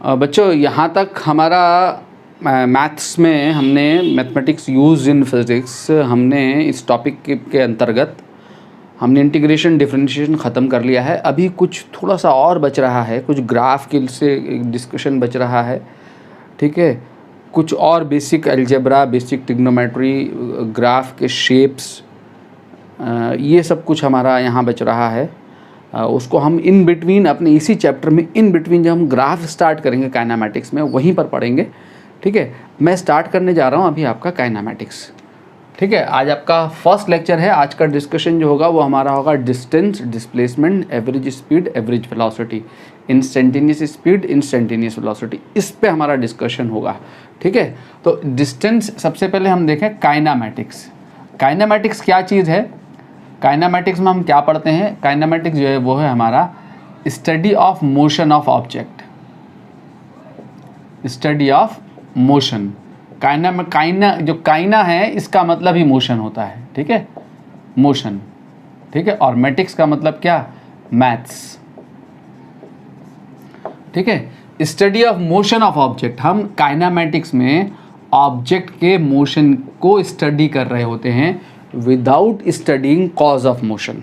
बच्चों यहाँ तक हमारा मैथ्स में हमने मैथमेटिक्स यूज इन फिज़िक्स हमने इस टॉपिक के अंतर्गत हमने इंटीग्रेशन डिफरेंशिएशन ख़त्म कर लिया है। अभी कुछ थोड़ा सा और बच रहा है, कुछ ग्राफ के से डिस्कशन बच रहा है, ठीक है। कुछ और basic algebra, basic trigonometry, graph के शेप्स, ये सब कुछ हमारा यहाँ बच रहा है। उसको हम इन बिटवीन अपने इसी चैप्टर में इन बिटवीन जब हम ग्राफ स्टार्ट करेंगे काइनेमैटिक्स में, वहीं पर पढ़ेंगे, ठीक है। मैं स्टार्ट करने जा रहा हूँ अभी आपका काइनेमैटिक्स, ठीक है। आज आपका फर्स्ट लेक्चर है। आज का डिस्कशन जो होगा वो हमारा होगा distance, displacement, average speed, average velocity, instantaneous speed, instantaneous velocity, इस पे हमारा डिस्कशन होगा, ठीक है। तो डिस्टेंस सबसे पहले हम देखें काइनेमैटिक्स। काइनेमैटिक्स क्या चीज़ है? काइनेमैटिक्स में हम क्या पढ़ते हैं? काइनेमैटिक्स जो है वो है हमारा study of motion of object, study of motion. काइना है, इसका मतलब ही मोशन होता है, ठीक है, मोशन, ठीक है। और मैटिक्स का मतलब क्या? मैथ्स, ठीक है। Study of motion of object, हम काइनेमैटिक्स में ऑब्जेक्ट के मोशन को स्टडी कर रहे होते हैं without studying cause of motion.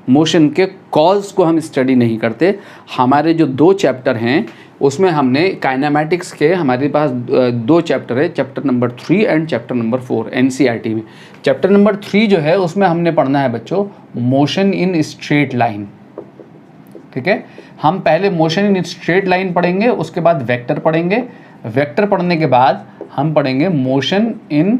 Motion के कॉज को हम स्टडी नहीं करते। हमारे जो 2 चैप्टर हैं उसमें हमने काइनेमैटिक्स के, हमारे पास 2 चैप्टर है, chapter number 3 and chapter number 4 NCERT में। चैप्टर नंबर 3 जो है उसमें हमने पढ़ना है बच्चों मोशन इन स्ट्रेट लाइन, ठीक है। हम पहले मोशन इन स्ट्रेट लाइन पढ़ेंगे, उसके बाद वेक्टर पढ़ेंगे, वेक्टर पढ़ने के बाद हम पढ़ेंगे motion in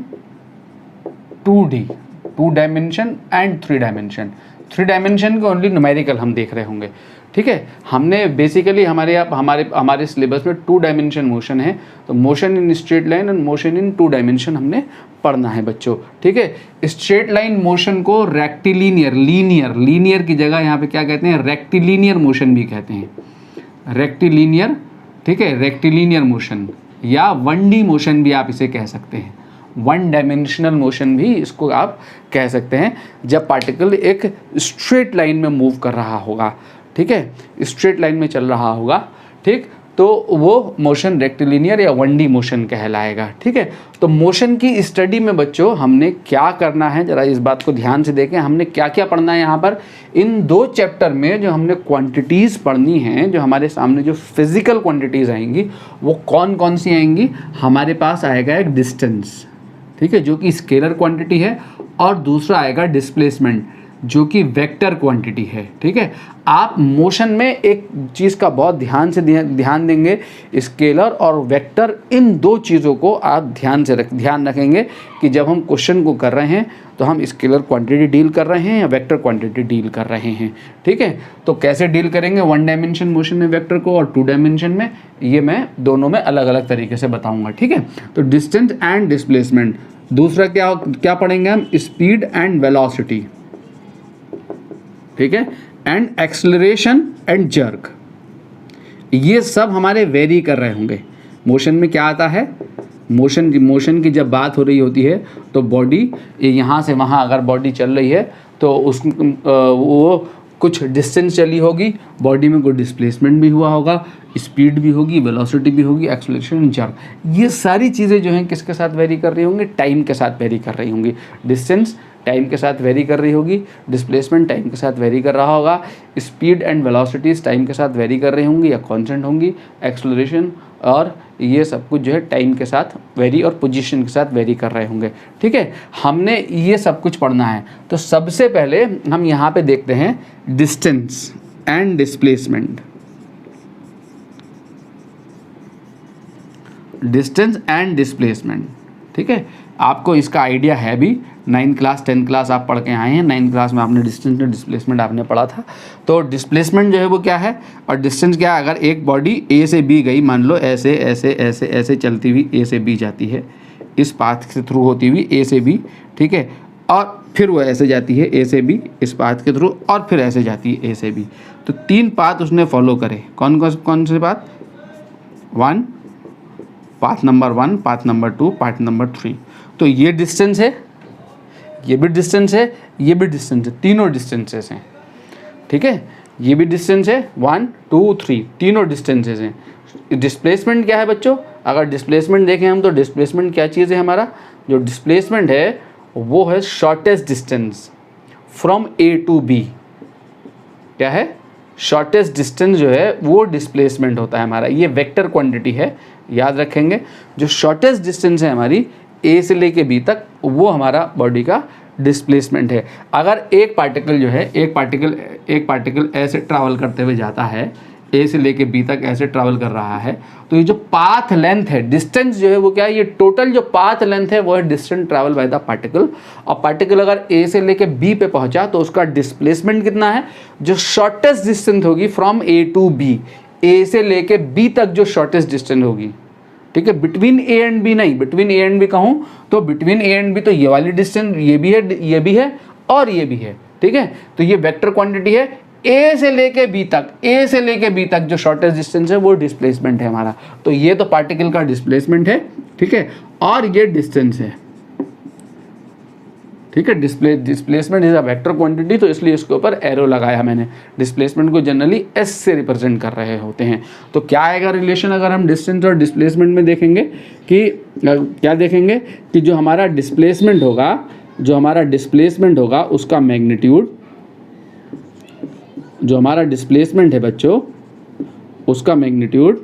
2D, 2 dimension and 3 dimension. 3 dimension को ओनली न्यूमेरिकल हम देख रहे होंगे, ठीक है। हमने बेसिकली हमारे सिलेबस में 2 डायमेंशन मोशन है, तो मोशन इन स्ट्रेट लाइन और मोशन इन 2 डायमेंशन हमने पढ़ना है बच्चों, ठीक है। स्ट्रेट लाइन मोशन को रेक्टिलिनियर, लीनियर की जगह यहाँ पे क्या कहते हैं? रेक्टिलिनियर मोशन भी कहते हैं, रेक्टिलिनियर, ठीक है, रेक्टिलिनियर मोशन या 1D मोशन भी आप इसे कह सकते हैं, 1 डायमेंशनल मोशन भी इसको आप कह सकते हैं, जब पार्टिकल एक स्ट्रेट लाइन में मूव कर रहा होगा, ठीक है, स्ट्रेट लाइन में चल रहा होगा, ठीक, तो वो मोशन रेक्टिलिनियर या 1D मोशन कहलाएगा, ठीक है। तो मोशन की स्टडी में बच्चों हमने क्या करना है, जरा इस बात को ध्यान से देखें। हमने क्या क्या पढ़ना है यहाँ पर इन 2 चैप्टर में। जो हमने क्वांटिटीज़ पढ़नी हैं, जो हमारे सामने जो फिजिकल क्वांटिटीज़ आएंगी वो कौन कौन सी आएंगी? हमारे पास आएगा एक डिस्टेंस, ठीक है, जो कि स्केलर क्वांटिटी है, और दूसरा आएगा डिस्प्लेसमेंट, जो कि वेक्टर क्वांटिटी है, ठीक है। आप मोशन में एक चीज़ का बहुत ध्यान देंगे, स्केलर और वेक्टर, इन 2 चीज़ों को आप ध्यान रखेंगे कि जब हम क्वेश्चन को कर रहे हैं तो हम स्केलर क्वांटिटी डील कर रहे हैं या वेक्टर क्वांटिटी डील कर रहे हैं, ठीक है। तो कैसे डील करेंगे 1 डायमेंशन मोशन में वेक्टर को और 2 डायमेंशन में, ये मैं दोनों में अलग अलग तरीके से बताऊँगा, ठीक है। तो डिस्टेंस एंड डिस्प्लेसमेंट। दूसरा क्या पढ़ेंगे हम? स्पीड एंड वेलोसिटी, ठीक है, एंड एक्सेलरेशन एंड जर्क। ये सब हमारे वेरी कर रहे होंगे। मोशन में क्या आता है? मोशन की जब बात हो रही होती है तो बॉडी यहाँ से वहाँ अगर बॉडी चल रही है तो वो कुछ डिस्टेंस चली होगी, बॉडी में कोई डिस्प्लेसमेंट भी हुआ होगा, स्पीड भी होगी, वेलोसिटी भी होगी, एक्सेलरेशन, जर्क। ये सारी चीज़ें जो हैं किसके साथ वेरी कर रही होंगी? टाइम के साथ वेरी कर रही होंगी। डिस्टेंस टाइम के साथ वेरी कर रही होगी, डिस्प्लेसमेंट टाइम के साथ वेरी कर रहा होगा, स्पीड एंड वेलोसिटीज़ टाइम के साथ वेरी कर रही होंगी या कांस्टेंट होंगी, एक्सेलरेशन और ये सब कुछ जो है टाइम के साथ वेरी और पोजीशन के साथ वेरी कर रहे होंगे, ठीक है। हमने ये सब कुछ पढ़ना है। तो सबसे पहले हम यहाँ पे देखते हैं distance and displacement. Distance and displacement, ठीक है। आपको इसका आइडिया है भी, 9th क्लास 10th क्लास आप पढ़ के आए हैं। 9th क्लास में आपने डिस्टेंस और डिस्प्लेसमेंट आपने पढ़ा था। तो डिस्प्लेसमेंट जो है वो क्या है और डिस्टेंस क्या है? अगर एक बॉडी ए से बी गई, मान लो ऐसे ऐसे ऐसे ऐसे चलती हुई ए से बी जाती है, इस पाथ के थ्रू होती हुई ए से बी, ठीक है, और फिर वो ऐसे जाती है ए से बी इस पाथ के थ्रू, और फिर ऐसे जाती है ए से बी। तो 3 पाथ उसने फॉलो करे। कौन से path? 1, path number 1, path number 2, path number 3। तो ये डिस्टेंस है, ये भी डिस्टेंस है, ये भी डिस्टेंस है, तीनों डिस्टेंसेस हैं, ठीक है। ये भी डिस्टेंस है 1, 2, 3, तीनों डिस्टेंसेस हैं। डिस्प्लेसमेंट क्या है बच्चों? अगर डिस्प्लेसमेंट देखें हम तो डिस्प्लेसमेंट क्या चीज़ है हमारा? जो डिस्प्लेसमेंट है वो है shortest distance from A to B. क्या है? शॉर्टेस्ट डिस्टेंस जो है वो डिस्प्लेसमेंट होता है हमारा। ये वेक्टर क्वांटिटी है, याद रखेंगे। जो शॉर्टेस्ट डिस्टेंस है हमारी ए से लेके बी तक, वो हमारा बॉडी का डिस्प्लेसमेंट है। अगर एक पार्टिकल जो है, एक पार्टिकल ऐसे ट्रैवल करते हुए जाता है, ए से लेके बी तक ऐसे ट्रैवल कर रहा है, तो ये जो पाथ लेंथ है, डिस्टेंस जो है वो क्या है? ये टोटल जो पाथ लेंथ है वो है distance travel by the particle. और पार्टिकल अगर ए से लेके बी पे पहुंचा तो उसका डिस्प्लेसमेंट कितना है? जो शॉर्टेस्ट डिस्टेंस होगी फ्रॉम ए टू बी, ए से लेके बी तक जो शॉर्टेस्ट डिस्टेंस होगी, ठीक है, बिटवीन ए एंड बी नहीं, बिटवीन ए एंड बी कहूँ तो बिटवीन ए एंड बी तो ये वाली डिस्टेंस ये भी है और ये भी है, ठीक है। तो ये वेक्टर क्वांटिटी है। ए से लेके बी तक जो शॉर्टेस्ट डिस्टेंस है वो डिस्प्लेसमेंट है हमारा। तो ये तो पार्टिकल का डिस्प्लेसमेंट है, ठीक है, और ये डिस्टेंस है, ठीक है। Displacement is a vector quantity, तो इसलिए इसके ऊपर एरो लगाया मैंने। डिस्प्लेसमेंट को जनरली एस से रिप्रेजेंट कर रहे होते हैं। तो क्या आएगा रिलेशन अगर हम डिस्टेंस और डिस्प्लेसमेंट में देखेंगे कि क्या देखेंगे कि जो हमारा डिस्प्लेसमेंट होगा उसका मैग्नीट्यूड, जो हमारा डिस्प्लेसमेंट है बच्चों उसका मैग्नीट्यूड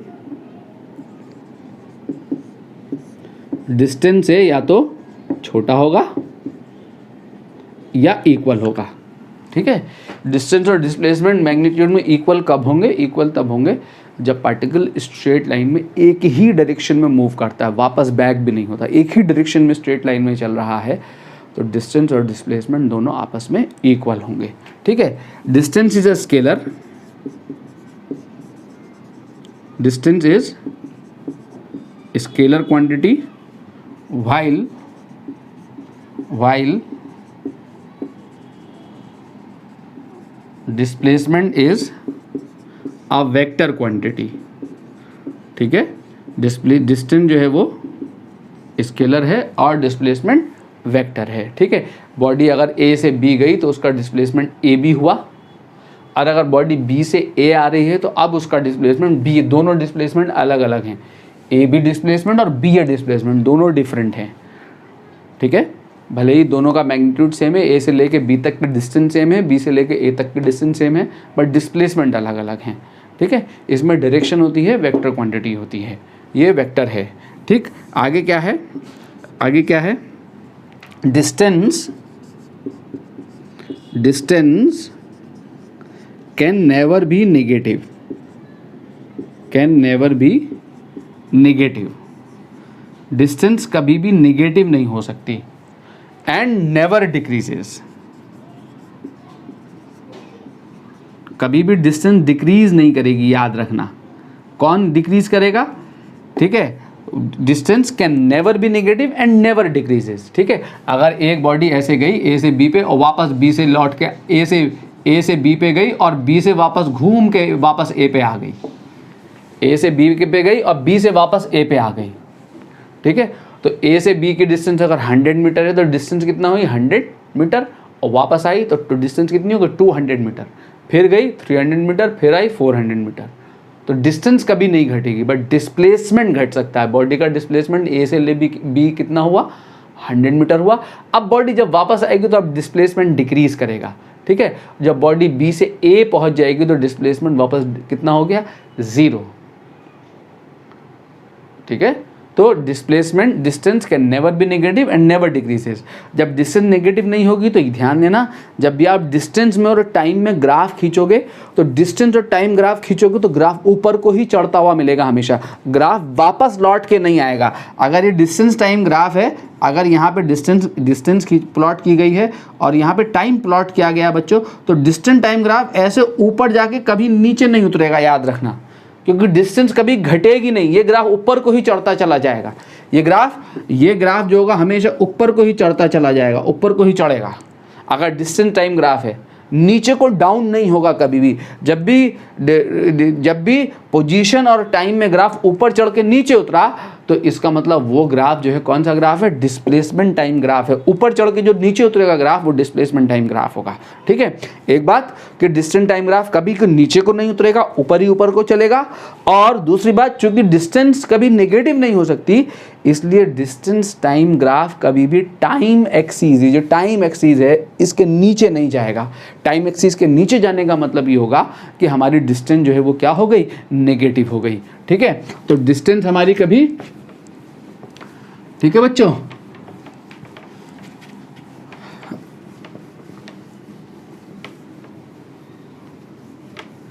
डिस्टेंस से या तो छोटा होगा या इक्वल होगा, ठीक है। डिस्टेंस और डिस्प्लेसमेंट मैग्नीट्यूड में इक्वल कब होंगे? इक्वल तब होंगे जब पार्टिकल स्ट्रेट लाइन में एक ही डायरेक्शन में मूव करता है, वापस बैक भी नहीं होता, एक ही डायरेक्शन में स्ट्रेट लाइन में चल रहा है, तो डिस्टेंस और डिस्प्लेसमेंट दोनों आपस में इक्वल होंगे, ठीक है। Distance is a scalar, distance is scalar quantity while displacement is a vector quantity, ठीक है। डिस्टेंस जो है वो स्केलर है और डिस्प्लेसमेंट वेक्टर है, ठीक है। बॉडी अगर ए से बी गई तो उसका डिस्प्लेसमेंट ए बी हुआ, और अगर बॉडी बी से ए आ रही है तो अब उसका डिस्प्लेसमेंट बी, दोनों डिस्प्लेसमेंट अलग अलग हैं। ए बी डिस्प्लेसमेंट और बी ए डिस्प्लेसमेंट दोनों डिफरेंट हैं, ठीक है। भले ही दोनों का मैग्नीट्यूड सेम है, ए से लेके बी तक की डिस्टेंस सेम है, बी से लेके ए तक की डिस्टेंस सेम है, बट डिस्प्लेसमेंट अलग अलग हैं, ठीक है। इसमें डायरेक्शन होती है, वेक्टर क्वांटिटी होती है, ये वेक्टर है, ठीक। आगे क्या है? Distance can never be negative, distance कभी भी नेगेटिव नहीं हो सकती, एंड नेवर डिक्रीजेस, कभी भी डिस्टेंस डिक्रीज नहीं करेगी, याद रखना। कौन डिक्रीज करेगा? ठीक है, distance can never be negative and never decreases, ठीक है। अगर एक बॉडी ऐसे गई ए से बी पे और वापस बी से लौट के ए से बी पे गई और बी से वापस घूम के वापस ए पे आ गई, ए से बी पे गई और बी से वापस ए पे आ गई, ठीक है। तो ए से बी की डिस्टेंस अगर 100 मीटर है तो डिस्टेंस कितना हुई? 100 मीटर, और वापस आई तो डिस्टेंस कितनी होगी? 200 मीटर, फिर गई 300 मीटर, फिर आई 400 मीटर। तो डिस्टेंस कभी नहीं घटेगी, बट डिस्प्लेसमेंट घट सकता है। बॉडी का डिस्प्लेसमेंट ए से ले बी कितना हुआ? 100 मीटर हुआ। अब बॉडी जब वापस आएगी तो अब डिस्प्लेसमेंट डिक्रीज करेगा, ठीक है। जब बॉडी बी से ए पहुंच जाएगी तो डिस्प्लेसमेंट वापस कितना हो गया? 0, ठीक है। तो displacement, distance can never be negative and never decreases. जब डिस्टेंस नेगेटिव नहीं होगी तो ध्यान देना, जब भी आप डिस्टेंस में और टाइम में ग्राफ खींचोगे तो डिस्टेंस और टाइम ग्राफ खींचोगे तो ग्राफ ऊपर को ही चढ़ता हुआ मिलेगा हमेशा, ग्राफ वापस लौट के नहीं आएगा। अगर ये डिस्टेंस टाइम ग्राफ है, अगर यहाँ पे डिस्टेंस प्लॉट की गई है और यहाँ पे टाइम प्लॉट किया गया बच्चों, तो डिस्टेंस टाइम ग्राफ ऐसे ऊपर जाके कभी नीचे नहीं उतरेगा, याद रखना, क्योंकि डिस्टेंस कभी घटेगी नहीं, ये ग्राफ ऊपर को ही चढ़ता चला जाएगा। ये ग्राफ जो होगा हमेशा ऊपर को ही चढ़ता चला जाएगा, ऊपर को ही चढ़ेगा। अगर डिस्टेंस टाइम ग्राफ है, नीचे को डाउन नहीं होगा कभी भी। जब भी पोजीशन और टाइम में ग्राफ ऊपर चढ़ के नीचे उतरा तो इसका मतलब वो ग्राफ जो है कौन सा ग्राफ है, डिस्प्लेसमेंट टाइम ग्राफ है। ऊपर चढ़ के जो नीचे उतरेगा ग्राफ वो डिस्प्लेसमेंट टाइम ग्राफ होगा। ठीक है, एक बात कि डिस्टेंस टाइम ग्राफ कभी नीचे को नहीं उतरेगा, ऊपर ही ऊपर को चलेगा। और दूसरी बात, चूंकि डिस्टेंस कभी नेगेटिव नहीं हो सकती, इसलिए डिस्टेंस टाइम ग्राफ कभी भी टाइम एक्सीस, ये जो टाइम एक्सीस है इसके नीचे नहीं जाएगा। टाइम एक्सीस के नीचे जाने का मतलब ये होगा कि हमारी डिस्टेंस जो है वो क्या हो गई, नेगेटिव हो गई। ठीक है, तो डिस्टेंस हमारी कभी, ठीक है बच्चों,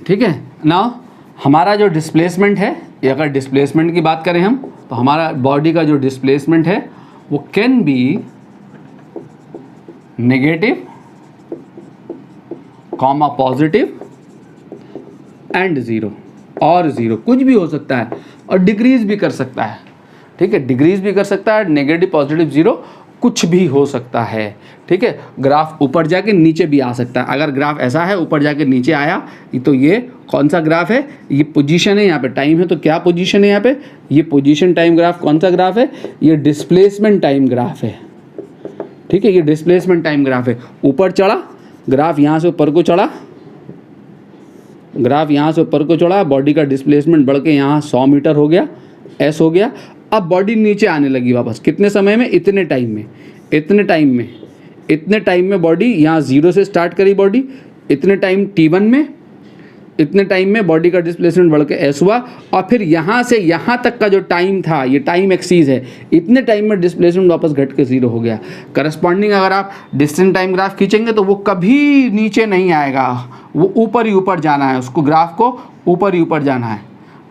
ठीक है ना। हमारा जो डिस्प्लेसमेंट है, ये अगर डिस्प्लेसमेंट की बात करें हम, तो हमारा बॉडी का जो डिस्प्लेसमेंट है वो can be negative comma positive and zero, और ज़ीरो कुछ भी हो सकता है, और डिक्रीज भी कर सकता है। ठीक है, डिक्रीज भी कर सकता है, नेगेटिव पॉजिटिव ज़ीरो कुछ भी हो सकता है। ठीक है, ग्राफ ऊपर जाके नीचे भी आ सकता है। अगर ग्राफ ऐसा है ऊपर जाके नीचे आया, तो ये कौन सा ग्राफ है, ये पोजीशन है, यहाँ पे टाइम है तो क्या पोजीशन है यहाँ पे, ये पोजीशन टाइम ग्राफ कौन सा ग्राफ है, ये डिस्प्लेसमेंट टाइम ग्राफ है। ठीक है, ये डिस्प्लेसमेंट टाइम ग्राफ है। ऊपर चढ़ा ग्राफ, यहाँ से ऊपर को चढ़ा ग्राफ, यहाँ से ऊपर को चढ़ा, बॉडी का डिस्प्लेसमेंट बढ़ के यहाँ 100 मीटर हो गया, एस हो गया। अब बॉडी नीचे आने लगी वापस, कितने समय में, इतने टाइम में, इतने टाइम में बॉडी यहाँ 0 से स्टार्ट करी बॉडी, इतने टाइम T1 में, इतने टाइम में बॉडी का डिस्प्लेसमेंट बढ़ के एस हुआ, और फिर यहाँ से यहाँ तक का जो टाइम था, ये टाइम एक्सीज है, इतने टाइम में डिस्प्लेसमेंट वापस घट के 0 हो गया। करस्पॉन्डिंग अगर आप डिस्टेंस टाइम ग्राफ खींचेंगे तो वो कभी नीचे नहीं आएगा, वो ऊपर ही ऊपर जाना है, उसको ग्राफ को ऊपर ही ऊपर जाना है,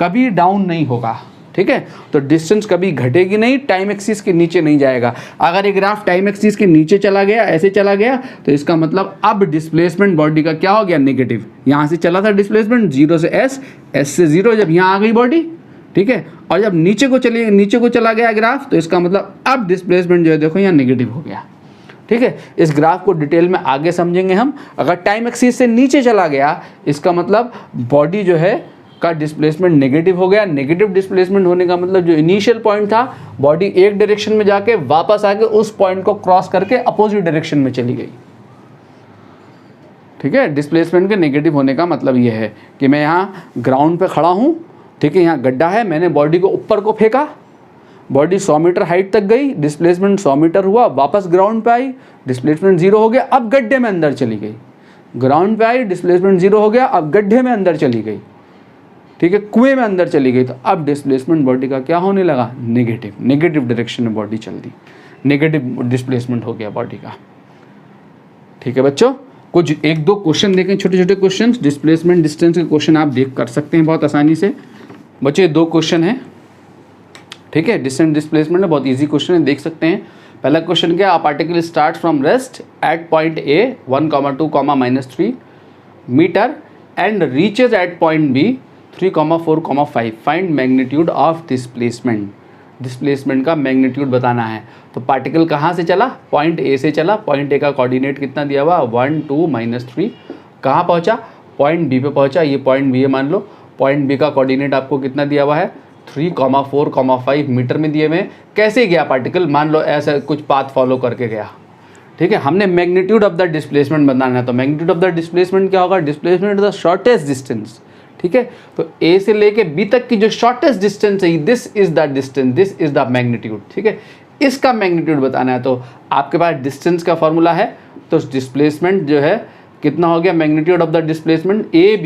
कभी डाउन नहीं होगा। ठीक है, तो डिस्टेंस कभी घटेगी नहीं, टाइम एक्सिस के नीचे नहीं जाएगा। अगर ये ग्राफ टाइम एक्सिस के नीचे चला गया, ऐसे चला गया, तो इसका मतलब अब डिस्प्लेसमेंट बॉडी का क्या हो गया, नेगेटिव। यहाँ से चला था डिस्प्लेसमेंट 0 से एस, एस से 0, जब यहाँ आ गई बॉडी, ठीक है, और जब नीचे को चला गया ग्राफ, तो इसका मतलब अब डिस्प्लेसमेंट जो है देखो यहाँ नेगेटिव हो गया। ठीक है, इस ग्राफ को डिटेल में आगे समझेंगे हम। अगर टाइम एक्सिस से नीचे चला गया, इसका मतलब बॉडी जो है का डिस्प्लेसमेंट नेगेटिव हो गया। नेगेटिव डिस्प्लेसमेंट होने का मतलब जो इनिशियल पॉइंट था, बॉडी एक डायरेक्शन में जाके वापस आके उस पॉइंट को क्रॉस करके अपोजिट डायरेक्शन में चली गई। ठीक है, डिस्प्लेसमेंट के नेगेटिव होने का मतलब ये है कि मैं यहाँ ग्राउंड पे खड़ा हूँ, ठीक है, यहाँ गड्ढा है, मैंने बॉडी को ऊपर को फेंका, बॉडी 100 मीटर हाइट तक गई, डिस्प्लेसमेंट 100 मीटर हुआ, वापस ग्राउंड पे आई, डिस्प्लेसमेंट 0 हो गया, अब गड्ढे में अंदर चली गई। ग्राउंड पे आई, डिस्प्लेसमेंट 0 हो गया, अब गड्ढे में अंदर चली गई। ठीक है, कुएं में अंदर चली गई, तो अब डिस्प्लेसमेंट बॉडी का क्या होने लगा, नेगेटिव डायरेक्शन में बॉडी चल दी, नेगेटिव डिस्प्लेसमेंट हो गया बॉडी का। ठीक है बच्चों, कुछ 1-2 क्वेश्चन देखें, छोटे छोटे क्वेश्चन, डिस्प्लेसमेंट डिस्टेंस के क्वेश्चन आप देख कर सकते हैं बहुत आसानी से। बच्चे 2 क्वेश्चन है, ठीक है, डिस्टेंस डिस्प्लेसमेंट है, बहुत ईजी क्वेश्चन है, देख सकते हैं। पहला क्वेश्चन क्या, particle start from rest at point A 1,2,-3 metre and reaches at point B 3,4,5, find magnitude of displacement. Displacement का मैग्नीट्यूड बताना है। तो पार्टिकल कहाँ से चला, पॉइंट ए से चला, पॉइंट ए का कोऑर्डिनेट कितना दिया हुआ, 1, 2, -3, कहाँ पहुँचा, पॉइंट बी पे पहुँचा, ये पॉइंट बी है मान लो, पॉइंट बी का कोऑर्डिनेट आपको कितना दिया हुआ है, 3,4,5 मीटर में दिए हुए। कैसे गया पार्टिकल, मान लो ऐसा कुछ पाथ फॉलो करके गया। ठीक है, हमने मैग्नीट्यूड ऑफ द डिस्प्लेसमेंट बताना है, तो मैग्नीट्यूड ऑफ द डिस्प्लेसमेंट क्या होगा, डिस्प्लेसमेंट द शॉर्टेस्ट डिस्टेंस। ठीक है, तो ए से लेके बी तक की जो शॉर्टेस्ट डिस्टेंस है, this is the distance, this is the magnitude. ठीक है, इसका मैग्नीट्यूड बताना है। तो आपके पास डिस्टेंस का फॉर्मूला है, तो डिस्प्लेसमेंट जो है कितना हो गया, magnitude of the displacement A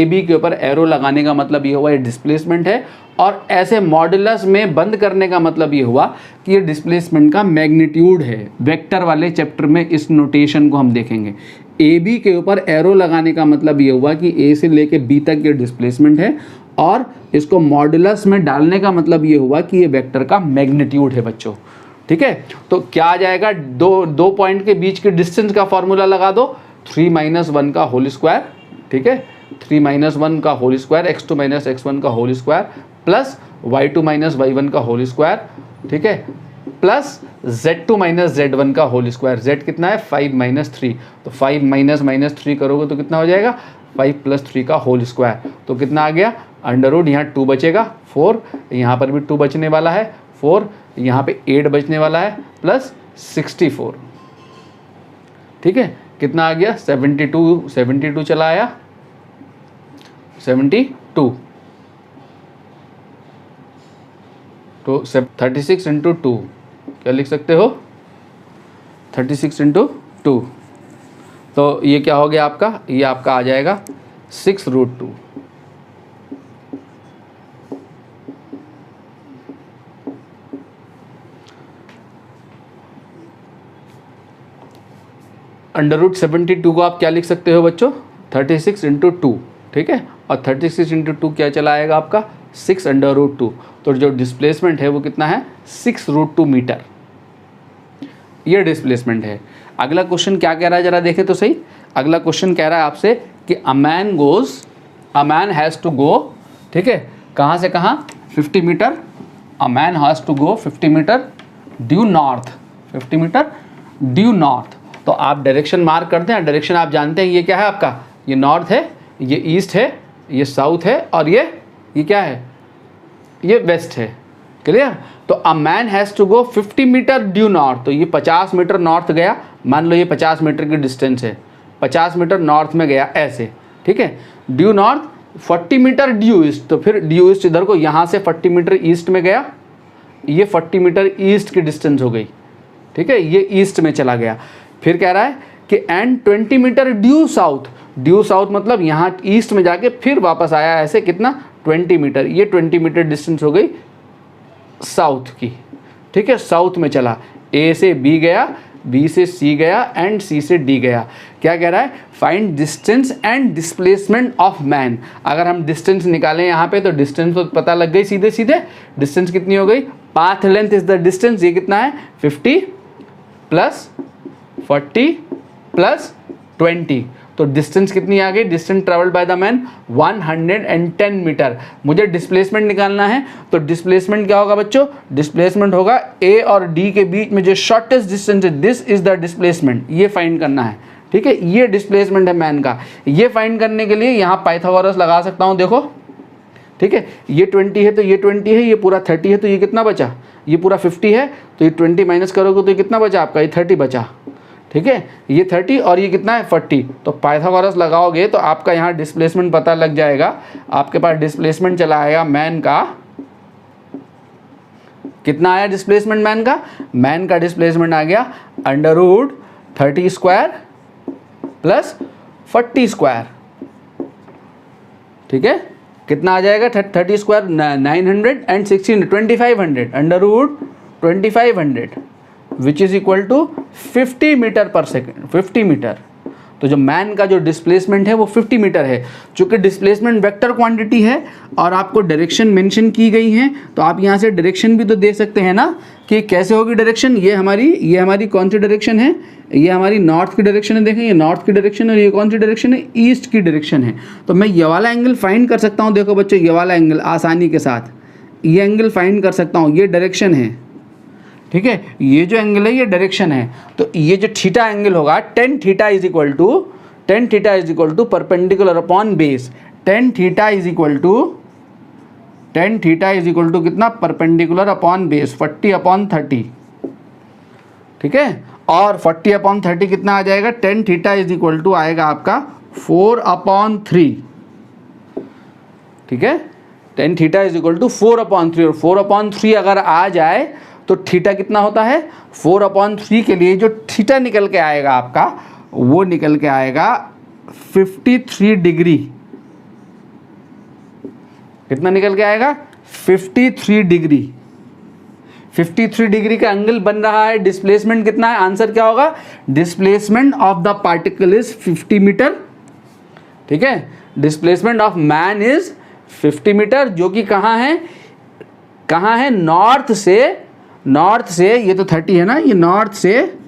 B के ऊपर एरो लगाने का मतलब ये हुआ ये डिस्प्लेसमेंट है, और ऐसे मॉडुलस में बंद करने का मतलब ये हुआ कि ये डिस्प्लेसमेंट का मैग्नीट्यूड है। वेक्टर वाले चैप्टर में इस नोटेशन को हम देखेंगे। ए बी के ऊपर एरो लगाने का मतलब ये हुआ कि ए से लेके बी तक ये डिस्प्लेसमेंट है, और इसको मॉडुलस में डालने का मतलब ये हुआ कि ये वेक्टर का मैग्नीट्यूड है बच्चों। ठीक है, तो क्या आ जाएगा, दो पॉइंट के बीच के डिस्टेंस का फॉर्मूला लगा दो, 3 - 1 का होल स्क्वायर। ठीक है, 3 - 1 का होल स्क्वायर, x2 - x1 का whole square, plus y2 - y1 का होल स्क्वायर। ठीक है, प्लस z2 - z1 का होल स्क्वायर। z कितना है, 5 - 3, तो 5 - 3 करोगे तो कितना हो जाएगा, 5 + 3 का होल स्क्वायर। तो कितना आ गया, अंडर रूट, यहाँ 2 बचेगा, 4, यहाँ पर भी 2 बचने वाला है, 4, यहाँ पे 8 बचने वाला है प्लस 64, ठीक है। कितना आ गया 72 चला आया 72, तो 36 इंटू 2 क्या लिख सकते हो 36 इंटू 2, तो ये क्या हो गया आपका, ये आपका आ जाएगा 6√2। √72 को आप क्या लिख सकते हो बच्चों 36 इंटू 2, ठीक है, और 36 इंटू 2 क्या चला आएगा आपका 6√2, तो जो डिस्प्लेसमेंट है वो कितना है 6√2 मीटर, ये डिस्प्लेसमेंट है। अगला क्वेश्चन क्या कह रहा है जरा देखें तो सही। अगला क्वेश्चन कह रहा है आपसे कि a man has to go, ठीक है, कहाँ से कहाँ 50 मीटर, a man has to go 50 metre due north, 50 metre due north. तो आप डायरेक्शन मार्क करते हैं, डायरेक्शन आप जानते हैं ये क्या है आपका, ये नॉर्थ है, ये ईस्ट है, ये साउथ है, और ये क्या है, ये वेस्ट है, क्लियर। तो a man has to go 50 metre due north, तो ये 50 मीटर नॉर्थ गया, मान लो ये 50 मीटर की डिस्टेंस है, 50 मीटर नॉर्थ में गया ऐसे, ठीक है, due north 40 metre due east, तो फिर ड्यू ईस्ट इधर को यहाँ से 40 मीटर ईस्ट में गया, ये 40 मीटर ईस्ट की डिस्टेंस हो गई, ठीक है, ये ईस्ट में चला गया। फिर कह रहा है कि and 20 metre due south, due south मतलब यहाँ ईस्ट में जाके फिर वापस आया ऐसे, कितना 20 मीटर, ये 20 मीटर डिस्टेंस हो गई साउथ की, ठीक है, साउथ में चला, ए से बी गया, बी से सी गया, एंड सी से डी गया। क्या कह रहा है find distance and displacement of man. अगर हम डिस्टेंस निकालें यहाँ पे तो डिस्टेंस तो पता लग गई सीधे सीधे, डिस्टेंस कितनी हो गई, path length is the distance, ये कितना है 50 प्लस 40 प्लस 20, तो डिस्टेंस कितनी आ गई, distance travelled by the man 110 metre. मुझे डिस्प्लेसमेंट निकालना है, तो डिस्प्लेसमेंट क्या होगा बच्चों, डिस्प्लेसमेंट होगा ए और डी के बीच में जो शॉर्टेस्ट डिस्टेंस है, दिस इज द डिस्प्लेसमेंट, ये फाइंड करना है, ठीक है, ये डिस्प्लेसमेंट है मैन का। ये फाइंड करने के लिए यहाँ पाइथागोरस लगा सकता हूँ, देखो, ठीक है, ये 20 है तो ये 20 है, ये पूरा 30 है तो ये कितना बचा, ये पूरा 50 है, तो ये 20 माइनस करोगे तो ये कितना बचा आपका, ये 30 बचा, ठीक है, ये 30 और ये कितना है 40, तो पाइथागोरस लगाओगे तो आपका यहाँ डिस्प्लेसमेंट पता लग जाएगा। आपके पास डिस्प्लेसमेंट चला आएगा मैन का, कितना आया डिस्प्लेसमेंट मैन का, मैन का डिस्प्लेसमेंट आ गया √30 स्क्वायर प्लस 40 स्क्वायर, ठीक है, कितना आ जाएगा 30 square 900 and 16 2500 √2500 which is equal to 50 metre per second, 50 metre. तो जो मैन का जो डिस्प्लेसमेंट है वो 50 मीटर है। चूँकि डिस्प्लेसमेंट वेक्टर क्वांटिटी है और आपको डायरेक्शन मेंशन की गई है, तो आप यहाँ से डायरेक्शन भी तो दे सकते हैं ना कि कैसे होगी डायरेक्शन। ये हमारी कौन सी डायरेक्शन है, ये हमारी नॉर्थ की डायरेक्शन है, देखें ये नॉर्थ की डायरेक्शन है, और ये कौन सी डायरेक्शन है, ईस्ट की डायरेक्शन है। तो मैं ये वाला एंगल फाइंड कर सकता हूँ, देखो बच्चों ये वाला एंगल आसानी के साथ ये एंगल फाइंड कर सकता हूँ, ये डायरेक्शन है, ठीक है, ये जो एंगल है ये डायरेक्शन है। तो ये जो थीटा एंगल होगा tan theta is equal to perpendicular upon base, tan theta is equal to कितना, परपेंडिकुलर अपॉन बेस 40/30, ठीक है, और 40/30 कितना आ जाएगा, tan theta is equal to आएगा आपका 4/3, ठीक है, tan theta is equal to 4/3, और 4/3 अगर आ जाए तो थीटा कितना होता है, 4/3 के लिए जो थीटा निकल के आएगा आपका वो निकल के आएगा 53 डिग्री। कितना निकल के आएगा, 53 डिग्री। 53 डिग्री का एंगल बन रहा है। डिस्प्लेसमेंट कितना है, आंसर क्या होगा, displacement of the particle is 50 metre, ठीक है, displacement of man is 50 metre, जो कि कहाँ है, नॉर्थ से ये तो 30 है ना, ये नॉर्थ से,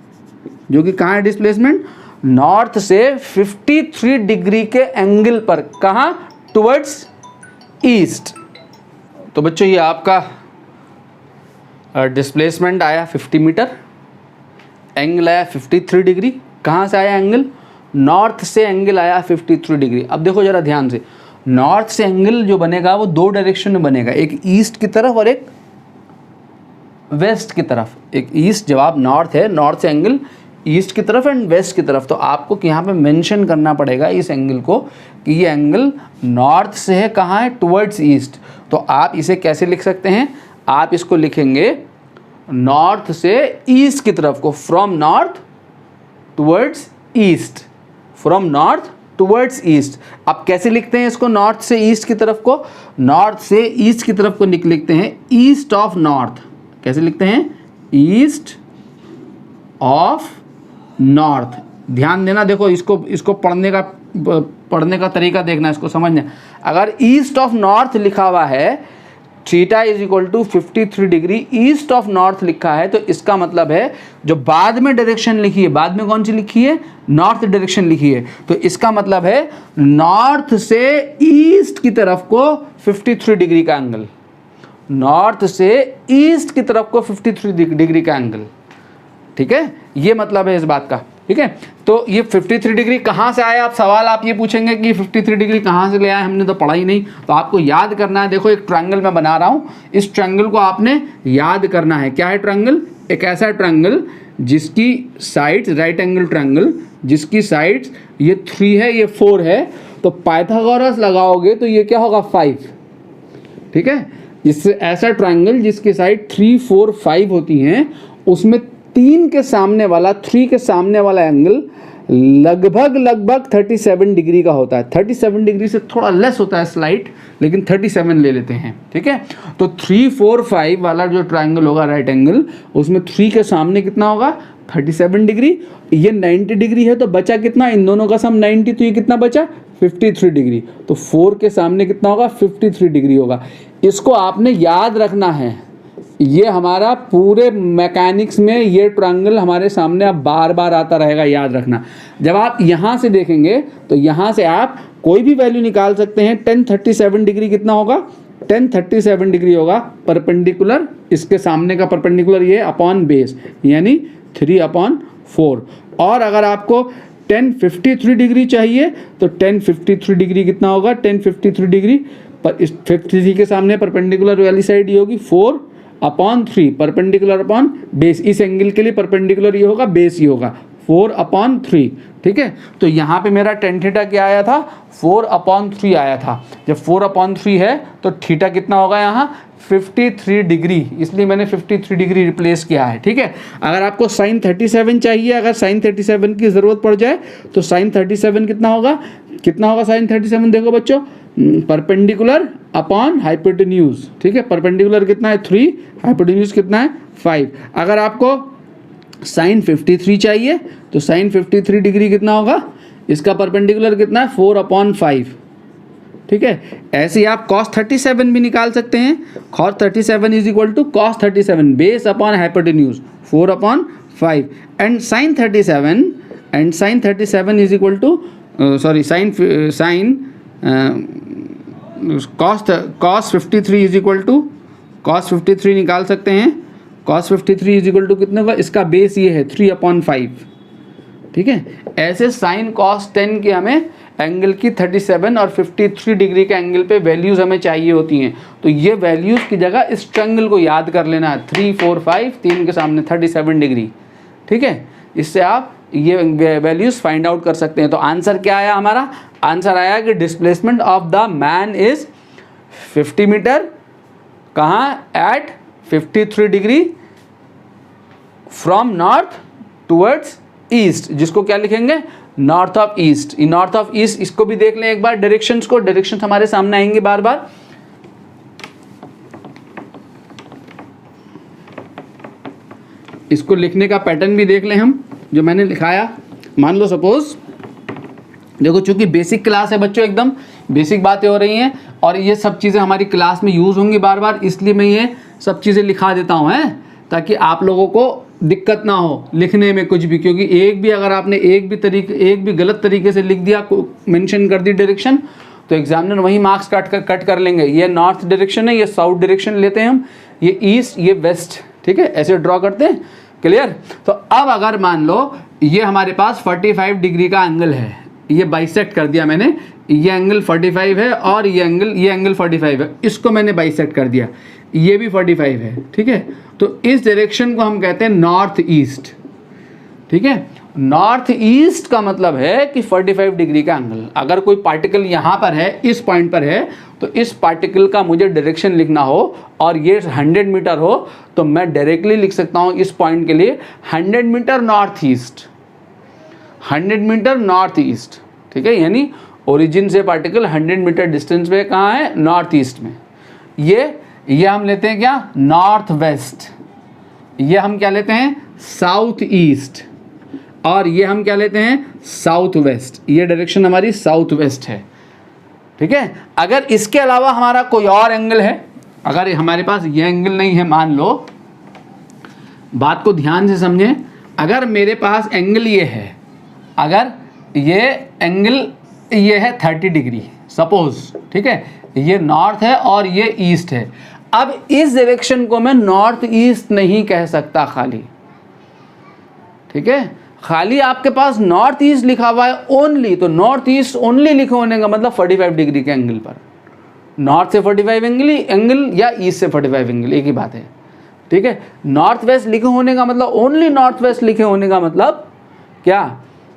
जो कि कहाँ है डिस्प्लेसमेंट, नॉर्थ से 53 डिग्री के एंगल पर, कहाँ, टुवर्ड्स ईस्ट। तो बच्चों ये आपका डिस्प्लेसमेंट आया 50 मीटर, एंगल आया 53 डिग्री। कहाँ से आया एंगल, नॉर्थ से एंगल आया 53 डिग्री। अब देखो जरा ध्यान से, नॉर्थ से एंगल जो बनेगा वो दो डायरेक्शन में बनेगा, एक ईस्ट की तरफ और एक वेस्ट की तरफ, एक ईस्ट, जब आप नॉर्थ है, नॉर्थ से एंगल ईस्ट की तरफ एंड वेस्ट की तरफ, तो आपको यहाँ पे मेंशन करना पड़ेगा इस एंगल को कि ये एंगल नॉर्थ से है, कहाँ है, टुवर्ड्स ईस्ट। तो आप इसे कैसे लिख सकते हैं, आप इसको लिखेंगे नॉर्थ से ईस्ट की तरफ को, from north towards east, from north towards east. आप कैसे लिखते हैं इसको, नॉर्थ से ईस्ट की तरफ को, नॉर्थ से ईस्ट की तरफ को लिखते हैं ईस्ट ऑफ नॉर्थ। कैसे लिखते हैं, ईस्ट ऑफ नॉर्थ। ध्यान देना, देखो इसको पढ़ने का तरीका देखना, इसको समझना। अगर ईस्ट ऑफ नॉर्थ लिखा हुआ है, theta is equal to 53 degree east of north लिखा है, तो इसका मतलब है जो बाद में डायरेक्शन लिखी है, बाद में कौन सी लिखी है, नॉर्थ डायरेक्शन लिखी है, तो इसका मतलब है नॉर्थ से ईस्ट की तरफ को 53 डिग्री का एंगल, नॉर्थ से ईस्ट की तरफ को 53 डिग्री का एंगल। ठीक है, ये मतलब है इस बात का। ठीक है, तो ये 53 डिग्री कहाँ से आया, आप सवाल आप ये पूछेंगे कि 53 डिग्री कहाँ से ले आए, हमने तो पढ़ा ही नहीं। तो आपको याद करना है, देखो एक ट्रायंगल मैं बना रहा हूँ, इस ट्रायंगल को आपने याद करना है। क्या है ट्रायंगल, एक ऐसा ट्रायंगल जिसकी साइड्स, राइट एंगल ट्रायंगल जिसकी साइड्स ये 3 है, ये 4 है, तो पाइथागोरस लगाओगे तो ये क्या होगा, 5। ठीक है, इससे ऐसा ट्रायंगल जिसकी साइड 3, 4, 5 होती हैं, उसमें 3 के सामने वाला, 3 के सामने वाला एंगल लगभग 37 डिग्री का होता है। 37 डिग्री से थोड़ा लेस होता है स्लाइट, लेकिन 37 ले लेते हैं। ठीक है, तो 3, 4, 5 वाला जो ट्रायंगल होगा राइट एंगल, उसमें 3 के सामने कितना होगा, 37 डिग्री। ये 90 डिग्री है, तो बचा कितना, इन दोनों का सम 90, तो ये कितना बचा, 53 डिग्री। तो 4 के सामने कितना होगा, 53 डिग्री होगा। इसको आपने याद रखना है, ये हमारा पूरे मैकेनिक्स में ये ट्रायंगल हमारे सामने अब बार बार आता रहेगा, याद रखना। जब आप यहाँ से देखेंगे तो यहाँ से आप कोई भी वैल्यू निकाल सकते हैं। 1037 डिग्री कितना होगा, 1037 डिग्री होगा परपेंडिकुलर, इसके सामने का परपेंडिकुलर ये अपॉन बेस, यानी 3/4। और अगर आपको 1053 डिग्री चाहिए तो 1053 डिग्री कितना होगा, 1053 डिग्री पर इस 53 के सामने परपेंडिकुलर वाली साइड ये होगी 4/3, परपेंडिकुलर अपॉन बेस। इस एंगल के लिए परपेंडिकुलर ये होगा, बेस ये होगा 4/3। ठीक है, तो यहाँ पे मेरा tan थीटा क्या आया था, 4/3 आया था। जब 4/3 है तो थीटा कितना होगा यहाँ, 53 डिग्री, इसलिए मैंने 53 डिग्री रिप्लेस किया है। ठीक है, अगर आपको sin 37 चाहिए, अगर sin 37 की ज़रूरत पड़ जाए तो sin 37 कितना होगा sin 37, देखो बच्चों, परपेंडिकुलर अपॉन हाइपोटेन्यूज। ठीक है, परपेंडिकुलर कितना है 3, हाइपोटेन्यूज कितना है 5। अगर आपको sin 53 चाहिए तो sin 53 डिग्री कितना होगा, इसका परपेंडिकुलर कितना है 4/5। ठीक है, ऐसे ही आप cos 37 भी निकाल सकते हैं। cos 37 is equal to cos 37 base upon hypotenuse 4/5 and sin 37 is equal to cos 53 is equal to cos 53 निकाल सकते हैं। cos 53 इज इक्वल टू कितने होगा, इसका बेस ये है 3/5। ठीक है, ऐसे sin cos 10 की हमें एंगल की 37 और 53 डिग्री के एंगल पे वैल्यूज़ हमें चाहिए होती हैं। तो ये वैल्यूज़ की जगह इस ट्रायंगल को याद कर लेना है, 3, 4, 5, 3 के सामने 37 डिग्री। ठीक है, इससे आप ये वैल्यूज़ फाइंड आउट कर सकते हैं। तो आंसर क्या आया हमारा, आंसर आया कि displacement of the man is 50 metre, कहाँ, at 53 degree from north towards east, जिसको क्या लिखेंगे, north of east. North of east, इसको भी देख लें एक बार, डायरेक्शंस को, डायरेक्शंस हमारे सामने आएंगे बार बार। इसको लिखने का पैटर्न भी देख लें हम, जो मैंने लिखाया। मान लो सपोज, देखो चूंकि बेसिक क्लास है बच्चों, एकदम बेसिक बातें हो रही हैं और ये सब चीज़ें हमारी क्लास में यूज़ होंगी बार बार, इसलिए मैं ये सब चीज़ें लिखा देता हूँ, है ताकि आप लोगों को दिक्कत ना हो लिखने में कुछ भी। क्योंकि एक भी अगर आपने एक भी गलत तरीके से लिख दिया, मेंशन कर दी डायरेक्शन, तो एग्जामिनर वही मार्क्स कट कर लेंगे। ये नॉर्थ डायरेक्शन है, ये साउथ डायरेक्शन लेते हैं हम, ये ईस्ट, ये वेस्ट। ठीक है, ऐसे ड्रॉ करते हैं, क्लियर। तो अब अगर मान लो ये हमारे पास 45 डिग्री का एंगल है, ये बाइसेक्ट कर दिया मैंने, ये एंगल 45 है और ये एंगल 45 है, इसको मैंने बाइसेक्ट कर दिया, ये भी 45 है, ठीक है। तो इस डायरेक्शन को हम कहते हैं नॉर्थ ईस्ट, ठीक है। नॉर्थ ईस्ट का मतलब है कि 45 डिग्री का एंगल। अगर कोई पार्टिकल यहाँ पर है, इस पॉइंट पर है, तो इस पार्टिकल का मुझे डायरेक्शन लिखना हो और ये 100 मीटर हो, तो मैं डायरेक्टली लिख सकता हूँ इस पॉइंट के लिए 100 metre north east, 100 metre north east, ठीक है। यानी ओरिजिन से पार्टिकल 100 मीटर डिस्टेंस पे कहाँ है, नॉर्थ ईस्ट में। ये हम लेते हैं क्या, नॉर्थ वेस्ट, ये हम क्या लेते हैं, साउथ ईस्ट, और ये हम क्या लेते हैं, साउथ वेस्ट। ये डायरेक्शन हमारी साउथ वेस्ट है, ठीक है। अगर इसके अलावा हमारा कोई और एंगल है, अगर हमारे पास ये एंगल नहीं है, मान लो, बात को ध्यान से समझें, अगर मेरे पास एंगल ये है, अगर ये एंगल ये है 30 डिग्री सपोज, ठीक है, ये नॉर्थ है और ये ईस्ट है। अब इस डायरेक्शन को मैं नॉर्थ ईस्ट नहीं कह सकता खाली, ठीक है। खाली आपके पास नॉर्थ ईस्ट लिखा हुआ है ओनली, तो नॉर्थ ईस्ट ओनली लिखे होने का मतलब 45 डिग्री के एंगल पर, नॉर्थ से 45 एंगल या ईस्ट से 45 एंगल, एक ही बात है, ठीक है। नॉर्थ वेस्ट लिखे होने का मतलब ओनली नॉर्थ वेस्ट लिखे होने का मतलब क्या,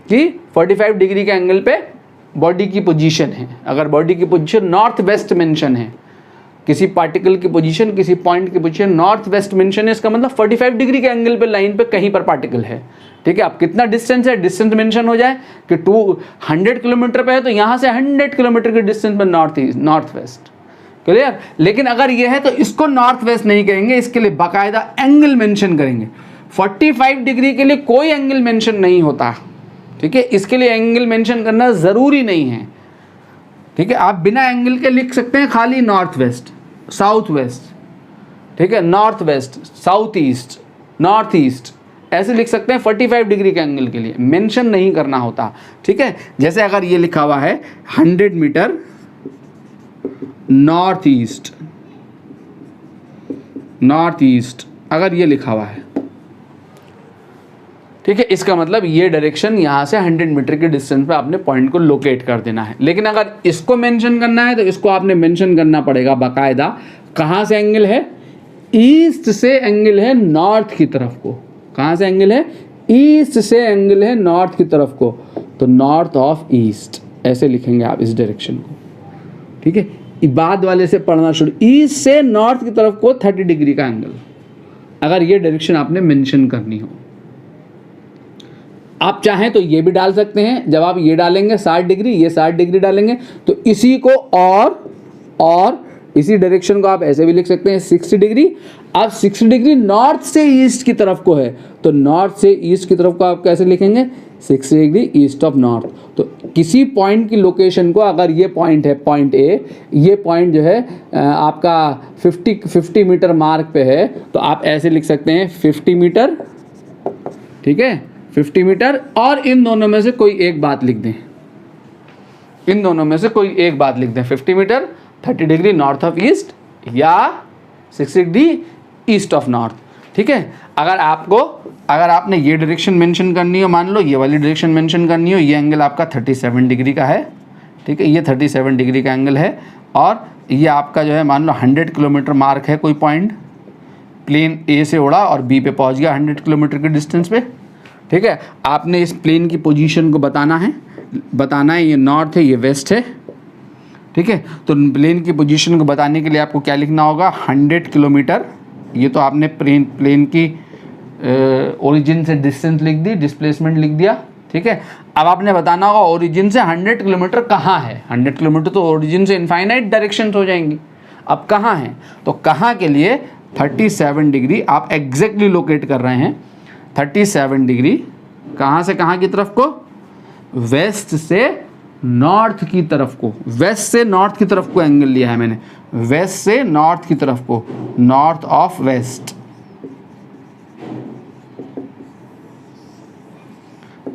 कि 45 डिग्री के एंगल पे बॉडी की पोजीशन है। अगर बॉडी की पोजीशन नॉर्थ वेस्ट मेंशन है, किसी पार्टिकल की पोजीशन, किसी पॉइंट की पोजीशन नॉर्थ वेस्ट मेंशन है, इसका मतलब 45 डिग्री के एंगल पे लाइन पे कहीं पर पार्टिकल है, ठीक है। अब कितना डिस्टेंस है, डिस्टेंस मेंशन हो जाए कि 200 किलोमीटर पे है, तो यहाँ से 100 किलोमीटर के डिस्टेंस पर नॉर्थ वेस्ट, क्लियर। लेकिन अगर ये है तो इसको नॉर्थ वेस्ट नहीं कहेंगे, इसके लिए बाकायदा एंगल मेंशन करेंगे। 45 डिग्री के लिए कोई एंगल मेंशन नहीं होता, ठीक है, इसके लिए एंगल मेंशन करना ज़रूरी नहीं है, ठीक है। आप बिना एंगल के लिख सकते हैं खाली नॉर्थ वेस्ट, साउथ वेस्ट, ठीक है, north west, south east, north east, ऐसे लिख सकते हैं 45 डिग्री के एंगल के लिए, मेंशन नहीं करना होता, ठीक है। जैसे अगर ये लिखा हुआ है 100 मीटर नॉर्थ ईस्ट, अगर ये लिखा हुआ है, ठीक है, इसका मतलब ये डायरेक्शन यहाँ से 100 मीटर के डिस्टेंस पे आपने पॉइंट को लोकेट कर देना है। लेकिन अगर इसको मेंशन करना है तो इसको आपने मेंशन करना पड़ेगा बाकायदा, कहाँ से एंगल है, ईस्ट से एंगल है नॉर्थ की तरफ को, कहाँ से एंगल है, ईस्ट से एंगल है नॉर्थ की तरफ को, तो नॉर्थ ऑफ ईस्ट ऐसे लिखेंगे आप इस डायरेक्शन को, ठीक है। बाद वाले से पढ़ना शुरू, ईस्ट से नॉर्थ की तरफ को 30 डिग्री का एंगल, अगर ये डायरेक्शन आपने मेंशन करनी हो। आप चाहें तो ये भी डाल सकते हैं, जब आप ये डालेंगे 60 डिग्री, ये 60 डिग्री डालेंगे, तो इसी को और इसी डायरेक्शन को आप ऐसे भी लिख सकते हैं 60 डिग्री। अब 60 डिग्री नॉर्थ से ईस्ट की तरफ को है, तो नॉर्थ से ईस्ट की तरफ को आप कैसे लिखेंगे, 60 डिग्री ईस्ट ऑफ नॉर्थ। तो किसी पॉइंट की लोकेशन को, अगर ये पॉइंट है पॉइंट ए, ये पॉइंट जो है आपका 50 मीटर मार्क पे है, तो आप ऐसे लिख सकते हैं 50 मीटर, ठीक है, 50 मीटर, और इन दोनों में से कोई एक बात लिख दें, इन दोनों में से कोई एक बात लिख दें, 50 metre 30 degree north of east या 60 डिग्री ईस्ट ऑफ नॉर्थ, ठीक है। अगर आपने ये डायरेक्शन मेंशन करनी हो, मान लो ये वाली डायरेक्शन मेंशन करनी हो, ये एंगल आपका 37 डिग्री का है, ठीक है, ये 37 डिग्री का एंगल है, और ये आपका जो है मान लो 100 किलोमीटर मार्क है, कोई पॉइंट प्लेन ए से उड़ा और बी पे पहुंच गया 100 किलोमीटर के डिस्टेंस पे, ठीक है। आपने इस प्लेन की पोजीशन को बताना है, ये नॉर्थ है, ये वेस्ट है, ठीक है। तो प्लेन की पोजीशन को बताने के लिए आपको क्या लिखना होगा, 100 किलोमीटर, ये तो आपने प्लेन की ओरिजिन से डिस्टेंस लिख दी, डिस्प्लेसमेंट लिख दिया, ठीक है। अब आपने बताना होगा ओरिजिन से 100 किलोमीटर कहाँ है। 100 किलोमीटर तो ओरिजिन से इनफाइनाइट डायरेक्शन हो जाएंगी, अब कहाँ है, तो कहाँ के लिए 37 डिग्री आप एग्जैक्टली लोकेट कर रहे हैं। 37 डिग्री कहाँ से कहाँ की तरफ को, वेस्ट से नॉर्थ की तरफ को, वेस्ट से नॉर्थ की तरफ को एंगल लिया है मैंने, वेस्ट से नॉर्थ की तरफ को, नॉर्थ ऑफ वेस्ट।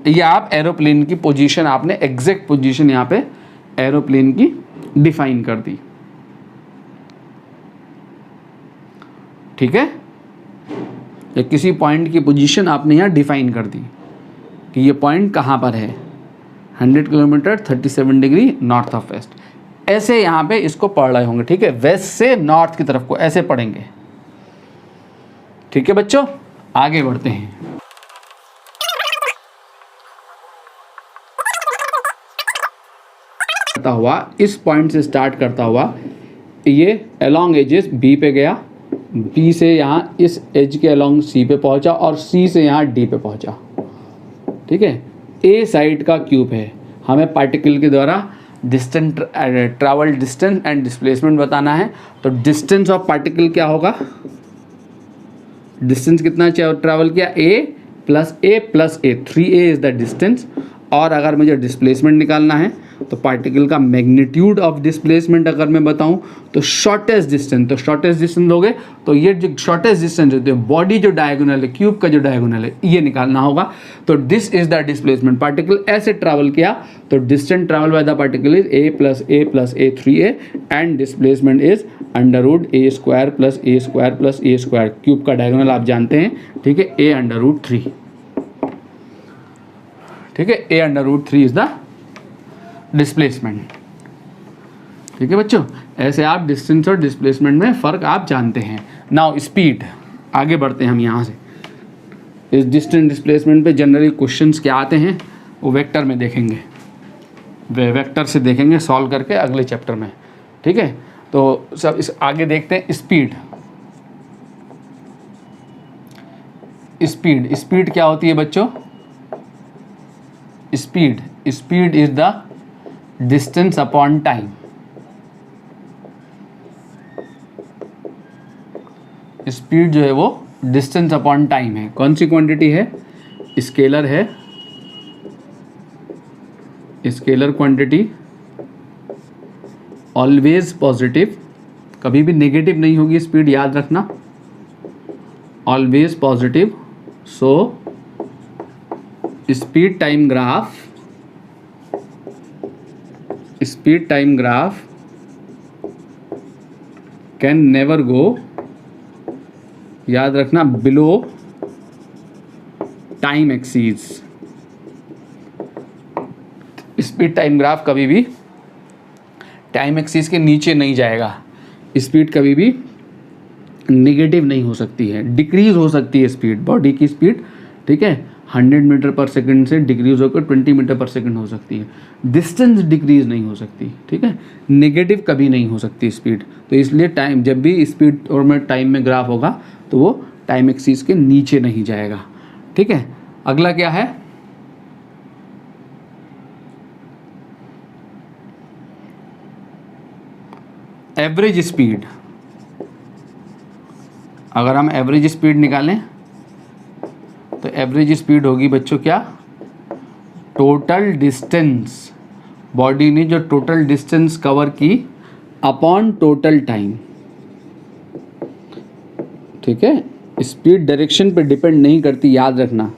ये आप एरोप्लेन की पोजीशन, आपने एग्जैक्ट पोजीशन यहाँ पे एरोप्लेन की डिफाइन कर दी, ठीक है। या किसी पॉइंट की पोजीशन आपने यहाँ डिफाइन कर दी कि ये पॉइंट कहाँ पर है 100 kilometre 37 degree north of west. ऐसे यहाँ पे इसको पढ़ रहे होंगे, ठीक है, वेस्ट से नॉर्थ की तरफ को ऐसे पढ़ेंगे। ठीक है बच्चों, आगे बढ़ते हैं। हुआ इस पॉइंट से स्टार्ट करता हुआ ये अलोंग एजेस बी पे गया, बी से यहाँ इस एज के अलोंग सी पे पहुंचा और सी से यहाँ डी पे पहुंचा। ठीक है, ए साइड का क्यूब है, हमें पार्टिकल के द्वारा distance travel distance and displacement बताना है। तो डिस्टेंस ऑफ पार्टिकल क्या होगा, डिस्टेंस कितना ट्रैवल किया, a plus a plus a, 3a is the distance. और अगर मुझे डिस्प्लेसमेंट निकालना है तो पार्टिकल का मैग्नीट्यूड ऑफ डिस्प्लेसमेंट अगर मैं बताऊं तो शॉर्टेस्ट डिस्टेंस, तो शॉर्टेस्ट डिस्टेंस लोगे तो ये जो शॉर्टेस्ट डिस्टेंस होते हैं, बॉडी जो डायगोनल है, क्यूब का जो डायगोनल है, ये निकालना होगा। तो this is the displacement, particle ऐसे ट्रैवल किया तो distance travel by the particle is a plus a 3a and displacement is √a² plus a² plus a²। Cube का डायगोनल आप जानते हैं, ठीक है, a√3, ठीक है, a√3 इज द डिस्प्लेसमेंट। ठीक है बच्चों, ऐसे आप डिस्टेंस और डिस्प्लेसमेंट में फ़र्क आप जानते हैं। नाउ स्पीड, आगे बढ़ते हैं हम यहाँ से। इस डिस्टेंस डिस्प्लेसमेंट पे जनरली क्वेश्चंस क्या आते हैं वो वेक्टर में देखेंगे, वे वेक्टर से देखेंगे सॉल्व करके अगले चैप्टर में। ठीक है, तो सब इस आगे देखते हैं। स्पीड क्या होती है बच्चों, speed is the distance upon time. Speed जो है वो डिस्टेंस अपॉन टाइम है। कौन सी क्वांटिटी है, स्केलर है, स्केलर क्वांटिटी, ऑलवेज पॉजिटिव, कभी भी नेगेटिव नहीं होगी स्पीड, याद रखना, always positive. So speed time graph can never go, याद रखना, below time axes. Speed time graph कभी भी टाइम एक्सीज के नीचे नहीं जाएगा। स्पीड कभी भी नेगेटिव नहीं हो सकती है, डिक्रीज हो सकती है स्पीड, बॉडी की स्पीड, ठीक है, 100 मीटर पर सेकंड से डिक्रीज होकर 20 मीटर पर सेकंड हो सकती है, डिस्टेंस डिक्रीज नहीं हो सकती। ठीक है, नेगेटिव कभी नहीं हो सकती स्पीड। तो इसलिए टाइम, जब भी स्पीड और में टाइम में ग्राफ होगा तो वो टाइम एक्सीस के नीचे नहीं जाएगा। ठीक है, अगला क्या है, एवरेज स्पीड। अगर हम एवरेज स्पीड निकालें तो एवरेज स्पीड होगी बच्चों क्या, टोटल डिस्टेंस, बॉडी ने जो टोटल डिस्टेंस कवर की अपॉन टोटल टाइम। ठीक है, स्पीड डायरेक्शन पे डिपेंड नहीं करती, याद रखना,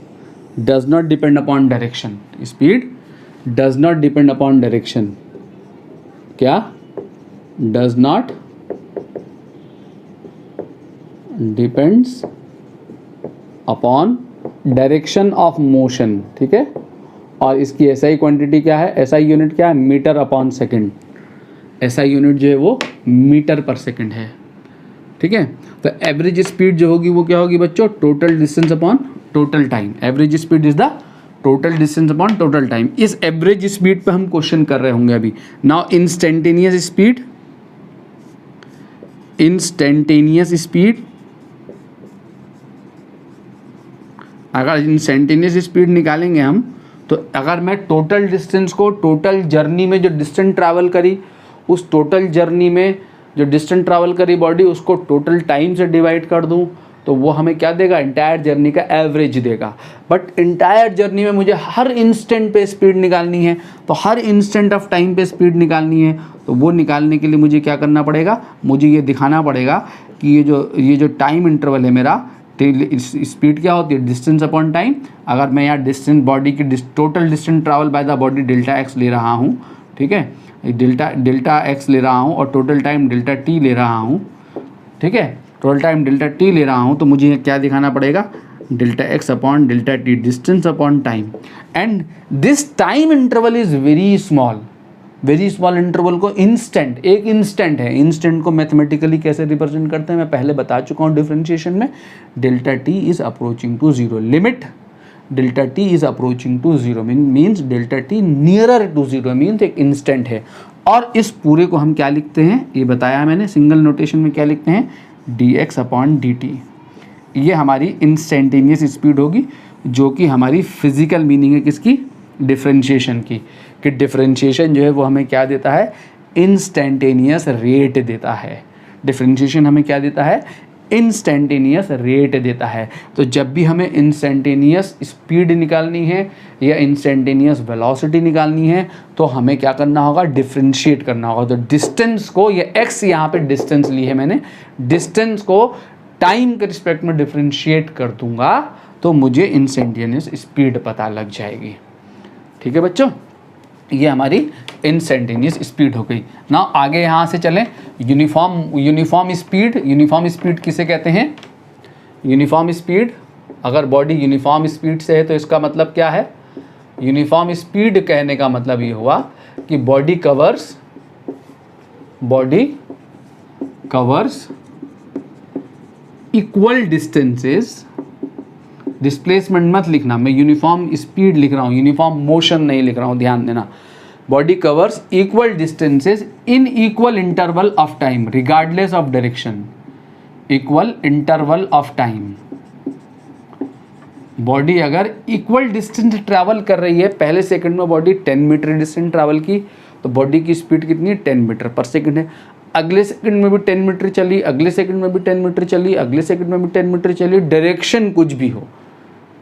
does not depend upon direction, speed does not depend upon direction. क्या, does not depends upon direction of motion. ठीक है, और इसकी एसआई क्वांटिटी क्या है, एसआई यूनिट क्या है, metre upon second. SI unit जो है वो मीटर पर सेकंड है। ठीक है, तो एवरेज स्पीड जो होगी वो क्या होगी बच्चों, total distance upon total time. Average speed is the total distance upon total time. इस एवरेज स्पीड पे हम क्वेश्चन कर रहे होंगे अभी। नाउ इंस्टेंटेनियस स्पीड, अगर इंस्टेंटेनियस स्पीड निकालेंगे हम, तो अगर मैं टोटल डिस्टेंस को टोटल जर्नी में जो डिस्टेंस ट्रैवल करी, उस टोटल जर्नी में जो डिस्टेंस ट्रैवल करी बॉडी, उसको टोटल टाइम से डिवाइड कर दूं, तो वो हमें क्या देगा, इंटायर जर्नी का एवरेज देगा। बट इंटायर जर्नी में मुझे हर इंस्टेंट पे स्पीड निकालनी है, तो हर इंस्टेंट ऑफ टाइम पे स्पीड निकालनी है, तो वो निकालने के लिए मुझे क्या करना पड़ेगा, मुझे ये दिखाना पड़ेगा कि ये जो टाइम इंटरवल है मेरा, स्पीड क्या होती है, डिस्टेंस अपॉन टाइम। अगर मैं यहाँ डिस्टेंस, बॉडी की total distance travel by the body delta x ले रहा हूँ, ठीक है, डेल्टा एक्स ले रहा हूँ और टोटल टाइम डेल्टा टी ले रहा हूँ, ठीक है, टोटल टाइम डेल्टा टी ले रहा हूँ, तो मुझे क्या दिखाना पड़ेगा, delta x upon delta t, distance upon time, and this time interval is very small interval को इंस्टेंट, एक इंस्टेंट है, इंस्टेंट को मैथमेटिकली कैसे रिप्रेजेंट करते हैं मैं पहले बता चुका हूँ डिफरेंशिएशन में, delta t is approaching to zero, limit delta t is approaching to zero means delta t nearer to zero means एक इंस्टेंट है। और इस पूरे को हम क्या लिखते हैं, ये बताया मैंने सिंगल नोटेशन में क्या लिखते हैं, D x upon D T. ये हमारी इंस्टेंटेनियस स्पीड होगी, जो कि हमारी फिजिकल मीनिंग है किसकी, डिफरेंशिएशन की, कि डिफरेंशिएशन जो है वो हमें क्या देता है, इंस्टेंटेनियस रेट देता है। डिफरेंशिएशन हमें क्या देता है, इंस्टेंटेनियस रेट देता है। तो जब भी हमें इंस्टेंटेनियस स्पीड निकालनी है या इंस्टेंटेनियस वेलोसिटी निकालनी है तो हमें क्या करना होगा, डिफरेंशिएट करना होगा। तो डिस्टेंस को, ये एक्स यहाँ पे डिस्टेंस ली है मैंने, डिस्टेंस को टाइम के रिस्पेक्ट में डिफरेंशिएट कर दूंगा तो मुझे इंस्टेंटेनियस स्पीड पता लग जाएगी। ठीक है बच्चों, ये हमारी इंस्टेंटेनियस स्पीड हो गई ना। आगे यहाँ से चलें, यूनिफॉर्म स्पीड किसे कहते हैं, यूनिफॉर्म स्पीड, अगर बॉडी यूनिफॉर्म स्पीड से है तो इसका मतलब क्या है, यूनिफॉर्म स्पीड कहने का मतलब ये हुआ कि body covers equal distances, displacement मत लिखना, मैं यूनिफॉर्म स्पीड लिख रहा हूँ, यूनिफॉर्म मोशन नहीं लिख रहा हूँ, ध्यान देना। Body covers equal distances in equal interval of time regardless of direction, equal interval of time. Body अगर इक्वल डिस्टेंस ट्रैवल कर रही है, पहले सेकंड में बॉडी 10 मीटर डिस्टेंस ट्रैवल की तो बॉडी की स्पीड कितनी है, 10 मीटर पर सेकंड है। अगले सेकंड में भी 10 मीटर चली, अगले सेकंड में भी 10 मीटर चली, अगले सेकंड में भी 10 मीटर चली, डायरेक्शन कुछ भी हो,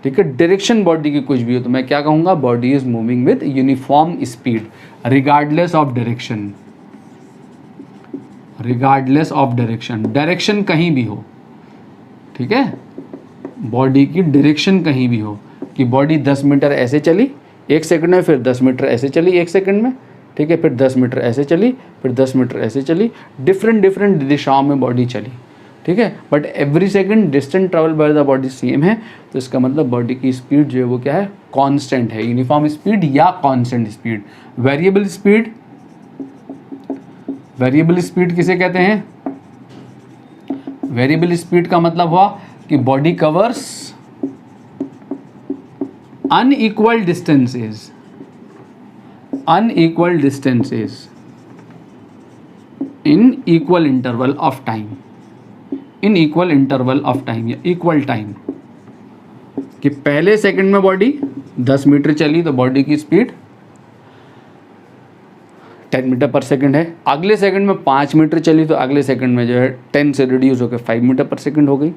ठीक है, डायरेक्शन बॉडी की कुछ भी हो तो मैं क्या कहूँगा, body is moving with uniform speed regardless of direction, regardless of direction, direction कहीं भी हो, ठीक है, बॉडी की डायरेक्शन कहीं भी हो, कि बॉडी 10 मीटर ऐसे चली 1 सेकंड में, फिर 10 मीटर ऐसे चली 1 सेकंड में, ठीक है, फिर 10 मीटर ऐसे चली, फिर 10 मीटर ऐसे चली, डिफरेंट दिशाओं में बॉडी चली, ठीक है, but every second distance travel by the body same है। तो इसका मतलब बॉडी की स्पीड जो है वो क्या है, कांस्टेंट है, यूनिफॉर्म स्पीड या कांस्टेंट स्पीड। वेरिएबल स्पीड किसे कहते हैं, वेरिएबल स्पीड का मतलब हुआ कि body covers unequal distances in equal interval of time, in equal interval of time या इक्वल टाइम, कि पहले सेकंड में बॉडी 10 मीटर चली तो बॉडी की स्पीड 10 मीटर पर सेकंड है, अगले सेकंड में 5 मीटर चली तो अगले सेकंड में जो है 10 से रिड्यूस होकर 5 मीटर पर सेकंड हो गई,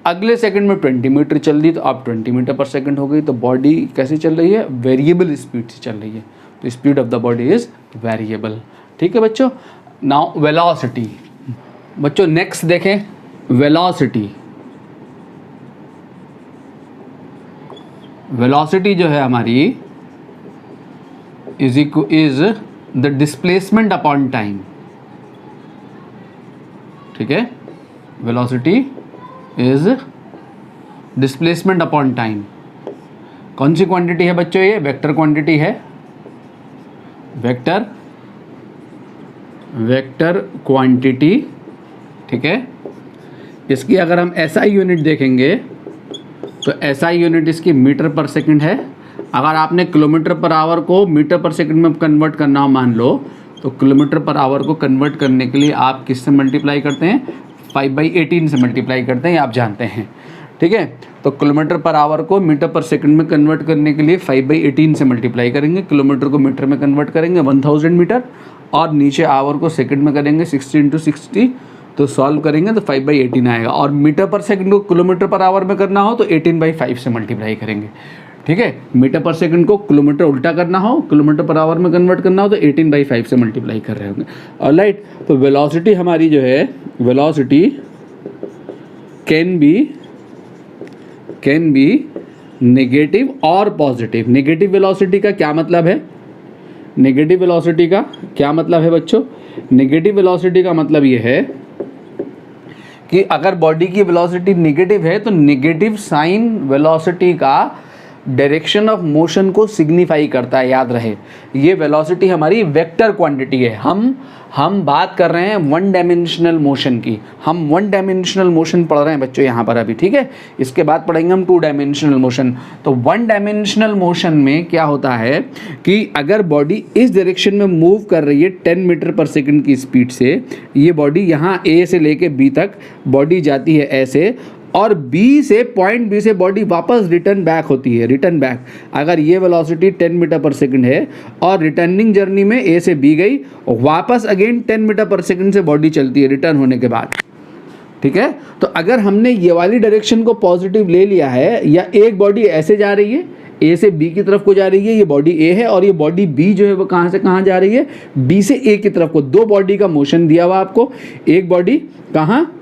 अगले सेकंड में 20 मीटर चल रही तो अब 20 मीटर पर सेकंड हो गई। तो बॉडी कैसे चल रही है, वेरिएबल स्पीड से चल रही है, तो speed of the body is variable. ठीक है बच्चों। नाउ वेलोसिटी, बच्चों नेक्स्ट देखें, वेलोसिटी जो है हमारी is the displacement upon time. ठीक है, velocity is displacement upon time. कौन सी क्वांटिटी है बच्चों, ये वेक्टर क्वांटिटी है, वेक्टर क्वांटिटी। ठीक है, इसकी अगर हम एसआई यूनिट देखेंगे तो एसआई यूनिट इसकी मीटर पर सेकंड है। अगर आपने किलोमीटर पर आवर को मीटर पर सेकंड में कन्वर्ट करना हो मान लो, तो किलोमीटर पर आवर को कन्वर्ट करने के लिए आप किससे मल्टीप्लाई करते हैं, 5/18 से मल्टीप्लाई करते हैं, आप जानते हैं। ठीक है, तो किलोमीटर पर आवर को मीटर पर सेकंड में कन्वर्ट करने के लिए 5/18 से मल्टीप्लाई करेंगे, किलोमीटर को मीटर में कन्वर्ट करेंगे 1000 मीटर, और नीचे आवर को सेकंड में करेंगे 60 × 60, तो सॉल्व करेंगे तो 5/18 आएगा। और मीटर पर सेकंड को किलोमीटर पर आवर में करना हो तो 18/5 से मल्टीप्लाई करेंगे। ठीक है, मीटर पर सेकंड को किलोमीटर उल्टा करना हो, किलोमीटर पर आवर में कन्वर्ट करना हो तो 18/5 से मल्टीप्लाई कर रहे होंगे। ऑलराइट, तो वेलोसिटी हमारी जो है, वेलोसिटी कैन बी नेगेटिव और पॉजिटिव। नेगेटिव वेलोसिटी का क्या मतलब है, नेगेटिव वेलोसिटी का क्या मतलब है बच्चों, नेगेटिव वेलोसिटी का मतलब ये है कि अगर बॉडी की वेलोसिटी नेगेटिव है तो नेगेटिव साइन वेलोसिटी का डायरेक्शन ऑफ मोशन को सिग्निफाई करता है। याद रहे, ये वेलोसिटी हमारी वेक्टर क्वांटिटी है। हम बात कर रहे हैं वन डायमेंशनल मोशन की। हम वन डायमेंशनल मोशन पढ़ रहे हैं बच्चों यहाँ पर अभी, ठीक है। इसके बाद पढ़ेंगे हम टू डायमेंशनल मोशन। तो वन डायमेंशनल मोशन में क्या होता है कि अगर बॉडी इस डायरेक्शन में मूव कर रही है 10 मीटर पर सेकंड की स्पीड से, ये बॉडी यहाँ ए से लेके बी तक बॉडी जाती है ऐसे, और बी से पॉइंट बी से बॉडी वापस रिटर्न बैक होती है, रिटर्न बैक। अगर ये वेलोसिटी 10 मीटर पर सेकंड है और रिटर्निंग जर्नी में ए से बी गई, वापस अगेन 10 मीटर पर सेकंड से बॉडी चलती है रिटर्न होने के बाद, ठीक है। तो अगर हमने ये वाली डायरेक्शन को पॉजिटिव ले लिया है, या एक बॉडी ऐसे जा रही है, ए से बी की तरफ को जा रही है, ये बॉडी ए है, और ये बॉडी बी जो है वो कहाँ से कहाँ जा रही है, बी से ए की तरफ को। दो बॉडी का मोशन दिया हुआ आपको, एक बॉडी कहाँ,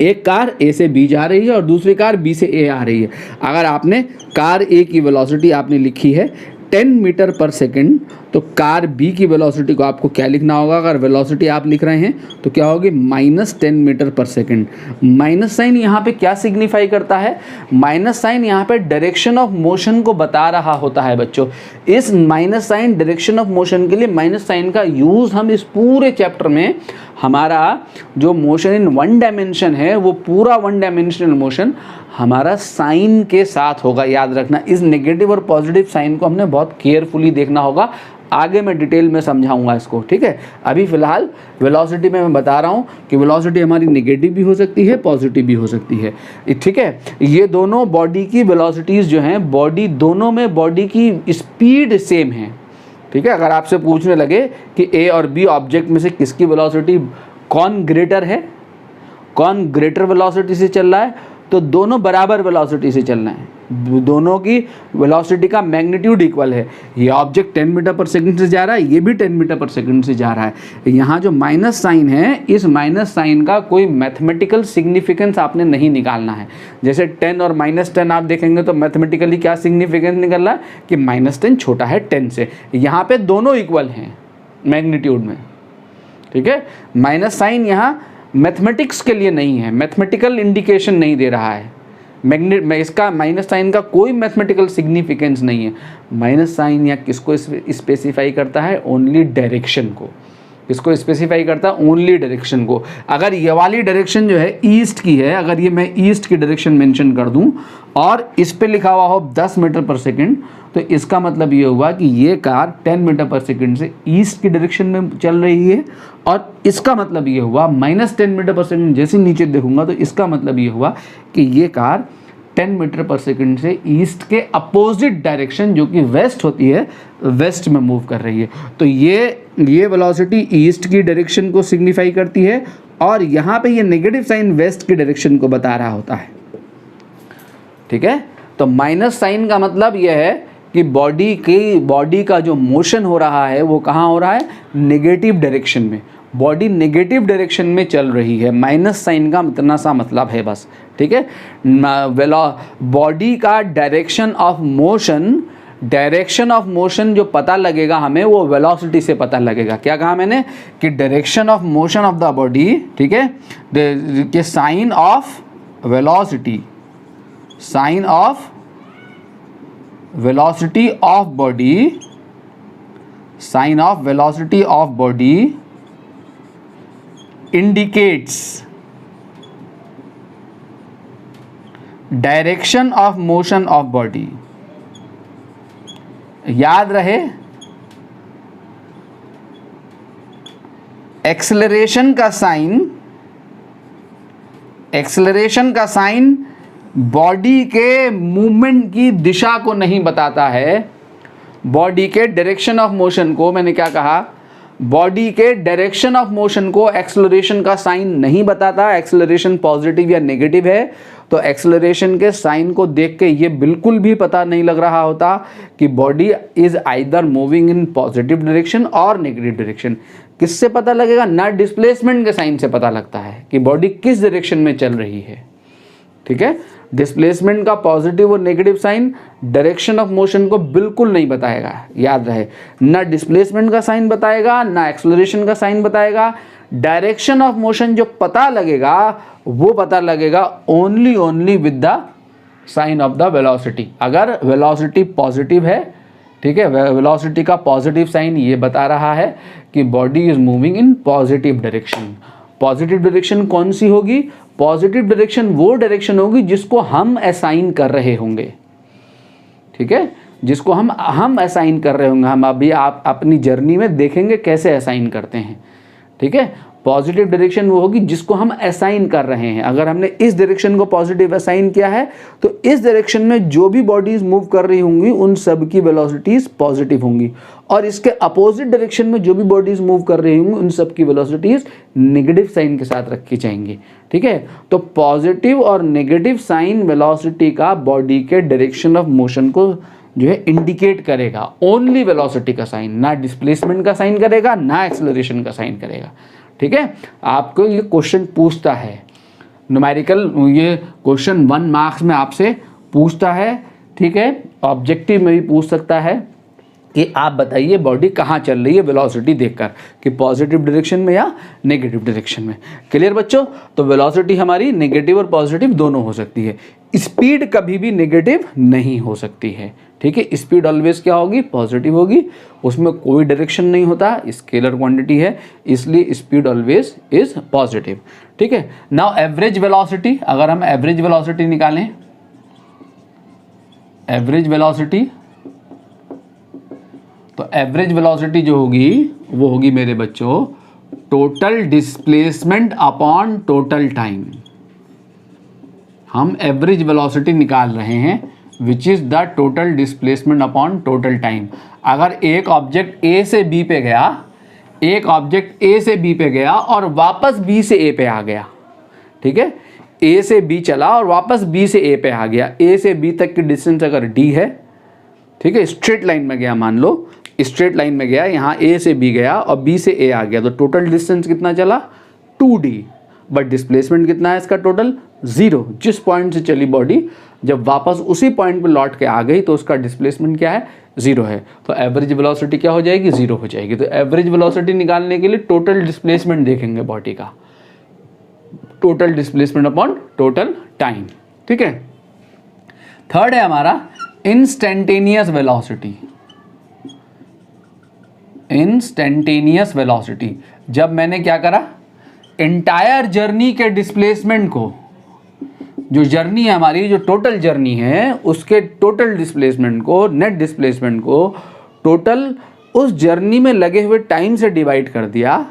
एक कार ए से बी जा रही है और दूसरी कार बी से ए आ रही है। अगर आपने कार ए की वेलोसिटी आपने लिखी है 10 मीटर पर सेकंड, तो कार बी की वेलोसिटी को आपको क्या लिखना होगा? अगर वेलोसिटी आप लिख रहे हैं तो क्या होगी? -10 metre per second. Minus sign यहाँ पे क्या सिग्निफाई करता है? माइनस साइन यहाँ पे डायरेक्शन ऑफ मोशन को बता रहा होता है बच्चों। इस minus sign direction of motion के लिए माइनस साइन का यूज़ हम इस पूरे चैप्टर में, हमारा जो मोशन इन वन डायमेंशन है वो पूरा वन डायमेंशनल मोशन हमारा साइन के साथ होगा। याद रखना, इस नेगेटिव और पॉजिटिव साइन को हमने बहुत केयरफुली देखना होगा। आगे मैं डिटेल में समझाऊंगा इसको, ठीक है। अभी फिलहाल वेलोसिटी में मैं बता रहा हूँ कि वेलोसिटी हमारी नेगेटिव भी हो सकती है, पॉजिटिव भी हो सकती है, ठीक है। ये दोनों बॉडी की वेलोसिटीज़ जो हैं, बॉडी दोनों में बॉडी की स्पीड सेम है, ठीक है। अगर आपसे पूछने लगे कि ए और बी ऑब्जेक्ट में से किसकी वेलोसिटी कौन ग्रेटर है, कौन ग्रेटर वेलोसिटी से चल रहा है, तो दोनों बराबर वेलोसिटी से चलना है। दोनों की वेलोसिटी का मैग्नीट्यूड इक्वल है। ये ऑब्जेक्ट 10 मीटर पर सेकंड से जा रहा है, ये भी 10 मीटर पर सेकंड से जा रहा है। यहाँ जो माइनस साइन है, इस माइनस साइन का कोई मैथमेटिकल सिग्निफिकेंस आपने नहीं निकालना है। जैसे 10 और -10 आप देखेंगे तो मैथमेटिकली क्या सिग्निफिकेंस निकल रहा है कि -10 छोटा है 10 से। यहाँ पे दोनों इक्वल हैं मैग्नीट्यूड में, ठीक है। माइनस साइन यहाँ मैथमेटिक्स के लिए नहीं है, मैथमेटिकल इंडिकेशन नहीं दे रहा है। इसका माइनस साइन का कोई मैथमेटिकल सिग्निफिकेंस नहीं है। माइनस साइन या किसको स्पेसिफाई करता है? ओनली डायरेक्शन को। किसको स्पेसिफाई करता है? ओनली डायरेक्शन को। अगर ये वाली डायरेक्शन जो है ईस्ट की है, अगर ये मैं ईस्ट की डायरेक्शन मेंशन कर दूं और इस पे लिखा हुआ हो 10 मीटर पर सेकंड, तो इसका मतलब ये हुआ कि ये कार 10 मीटर पर सेकंड से ईस्ट की डायरेक्शन में चल रही है। और इसका मतलब ये हुआ -10 मीटर पर सेकंड जैसे नीचे देखूंगा तो इसका मतलब ये हुआ कि ये कार 10 मीटर पर सेकंड से ईस्ट के अपोजिट डायरेक्शन, जो कि वेस्ट होती है, वेस्ट में मूव कर रही है। तो ये वेलोसिटी ईस्ट की डायरेक्शन को सिग्निफाई करती है, और यहाँ पे ये नेगेटिव साइन वेस्ट की डायरेक्शन को बता रहा होता है, ठीक है। तो माइनस साइन का मतलब यह है कि बॉडी का जो मोशन हो रहा है वो कहाँ हो रहा है? नेगेटिव डायरेक्शन में। बॉडी नेगेटिव डायरेक्शन में चल रही है। माइनस साइन का इतना सा मतलब है बस, ठीक है। बॉडी का डायरेक्शन ऑफ मोशन जो पता लगेगा हमें, वो वेलोसिटी से पता लगेगा। क्या कहा मैंने? कि direction of motion of the body, ठीक है, कि sign of velocity of body indicates direction of motion of body। याद रहे, एक्सेलरेशन का साइन बॉडी के मूवमेंट की दिशा को नहीं बताता है। बॉडी के डायरेक्शन ऑफ मोशन को, मैंने क्या कहा? बॉडी के डायरेक्शन ऑफ मोशन को एक्सेलरेशन का साइन नहीं बताता। एक्सेलरेशन पॉजिटिव या नेगेटिव है, तो एक्सेलरेशन के साइन को देख के ये बिल्कुल भी पता नहीं लग रहा होता कि body is either moving in positive direction और नेगेटिव डायरेक्शन। किससे पता लगेगा? ना डिस्प्लेसमेंट के साइन से पता लगता है कि बॉडी किस डायरेक्शन में चल रही है, ठीक है। डिस्प्लेसमेंट का पॉजिटिव और negative sign direction of motion को बिल्कुल नहीं बताएगा, याद रहे। ना डिस्प्लेसमेंट का साइन बताएगा, ना एक्सेलरेशन का साइन बताएगा। डायरेक्शन ऑफ मोशन जो पता लगेगा वो पता लगेगा only with the sign of the velocity. अगर वेलोसिटी पॉजिटिव है, ठीक है, वेलोसिटी का पॉजिटिव साइन ये बता रहा है कि body is moving in positive direction. Positive direction कौन सी होगी? पॉजिटिव डायरेक्शन वो डायरेक्शन होगी जिसको हम असाइन कर रहे होंगे, ठीक है, जिसको हम असाइन कर रहे होंगे। हम अभी आप अपनी जर्नी में देखेंगे कैसे असाइन करते हैं, ठीक है। पॉजिटिव डायरेक्शन वो होगी जिसको हम असाइन कर रहे हैं। अगर हमने इस डायरेक्शन को पॉजिटिव असाइन किया है तो इस डायरेक्शन में जो भी बॉडीज मूव कर रही होंगी उन सब की वेलोसिटीज पॉजिटिव होंगी, और इसके अपोजिट डायरेक्शन में जो भी बॉडीज मूव कर रही होंगी उन सब की वेलोसिटीज नेगेटिव साइन के साथ रखी जाएंगी, ठीक है। तो पॉजिटिव और नेगेटिव साइन वेलोसिटी का बॉडी के डायरेक्शन ऑफ मोशन को जो है इंडिकेट करेगा। ओनली वेलोसिटी का साइन, ना डिस्प्लेसमेंट का साइन करेगा, ना एक्सेलरेशन का साइन करेगा, ठीक है। आपको ये क्वेश्चन पूछता है न्यूमेरिकल, ये क्वेश्चन 1 मार्क्स में आपसे पूछता है, ठीक है। ऑब्जेक्टिव में भी पूछ सकता है कि आप बताइए बॉडी कहाँ चल रही है वेलोसिटी देखकर, कि पॉजिटिव डायरेक्शन में या नेगेटिव डायरेक्शन में। क्लियर बच्चों? तो वेलोसिटी हमारी नेगेटिव और पॉजिटिव दोनों हो सकती है। स्पीड कभी भी नेगेटिव नहीं हो सकती है, ठीक है। स्पीड ऑलवेज क्या होगी? पॉजिटिव होगी, उसमें कोई डायरेक्शन नहीं होता, स्केलर क्वांटिटी है, इसलिए स्पीड ऑलवेज इज पॉजिटिव, ठीक है। नाउ एवरेज वेलोसिटी, अगर हम एवरेज वेलोसिटी निकालें, एवरेज वेलोसिटी, तो एवरेज वेलोसिटी जो होगी वो होगी मेरे बच्चों total displacement upon total time. हम एवरेज वेलोसिटी निकाल रहे हैं which is the total displacement upon total time. अगर एक ऑब्जेक्ट ए से बी पे गया, एक ऑब्जेक्ट ए से बी पे गया और वापस बी से ए पे आ गया, ठीक है, ए से बी चला और वापस बी से ए पे आ गया। ए से बी तक की डिस्टेंस अगर डी है, ठीक है, स्ट्रेट लाइन में गया, मान लो स्ट्रेट लाइन में गया, यहाँ ए से बी गया और बी से ए आ गया, तो टोटल डिस्टेंस कितना चला? 2d, बट डिस्प्लेसमेंट कितना है इसका? टोटल 0। जिस पॉइंट से चली बॉडी जब वापस उसी पॉइंट पे लौट के आ गई तो उसका डिस्प्लेसमेंट क्या है? 0 है। तो एवरेज वेलोसिटी क्या हो जाएगी? 0 हो जाएगी। तो एवरेज वेलोसिटी निकालने के लिए टोटल डिस्प्लेसमेंट देखेंगे बॉडी का, total displacement upon total time, ठीक है। थर्ड है हमारा इंस्टेंटेनियस वेलोसिटी। इंस्टेंटेनियस वेलोसिटी, जब मैंने क्या करा, एंटायर जर्नी के डिस्प्लेसमेंट को, जो जर्नी है हमारी, जो टोटल जर्नी है उसके टोटल डिस्प्लेसमेंट को, नेट डिस्प्लेसमेंट को टोटल उस जर्नी में लगे हुए टाइम से डिवाइड कर दिया,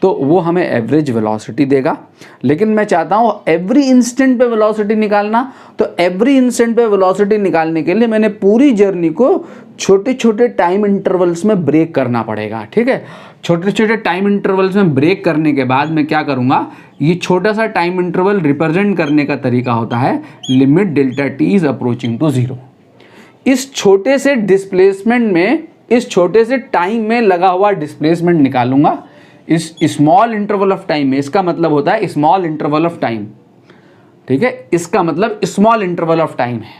तो वो हमें एवरेज वेलोसिटी देगा। लेकिन मैं चाहता हूँ एवरी इंस्टेंट पे वेलोसिटी निकालना, तो एवरी इंस्टेंट पे वेलोसिटी निकालने के लिए मैंने पूरी जर्नी को छोटे छोटे टाइम इंटरवल्स में ब्रेक करना पड़ेगा, ठीक है। छोटे छोटे टाइम इंटरवल्स में ब्रेक करने के बाद मैं क्या करूँगा, ये छोटा सा टाइम इंटरवल रिप्रेजेंट करने का तरीका होता है limit delta t is approaching to 0। इस छोटे से डिस्प्लेसमेंट में, इस छोटे से टाइम में लगा हुआ डिस्प्लेसमेंट निकालूंगा इस स्मॉल इंटरवल ऑफ टाइम में। इसका मतलब होता है स्मॉल इंटरवल ऑफ टाइम, ठीक है, इसका मतलब स्मॉल इंटरवल ऑफ टाइम है,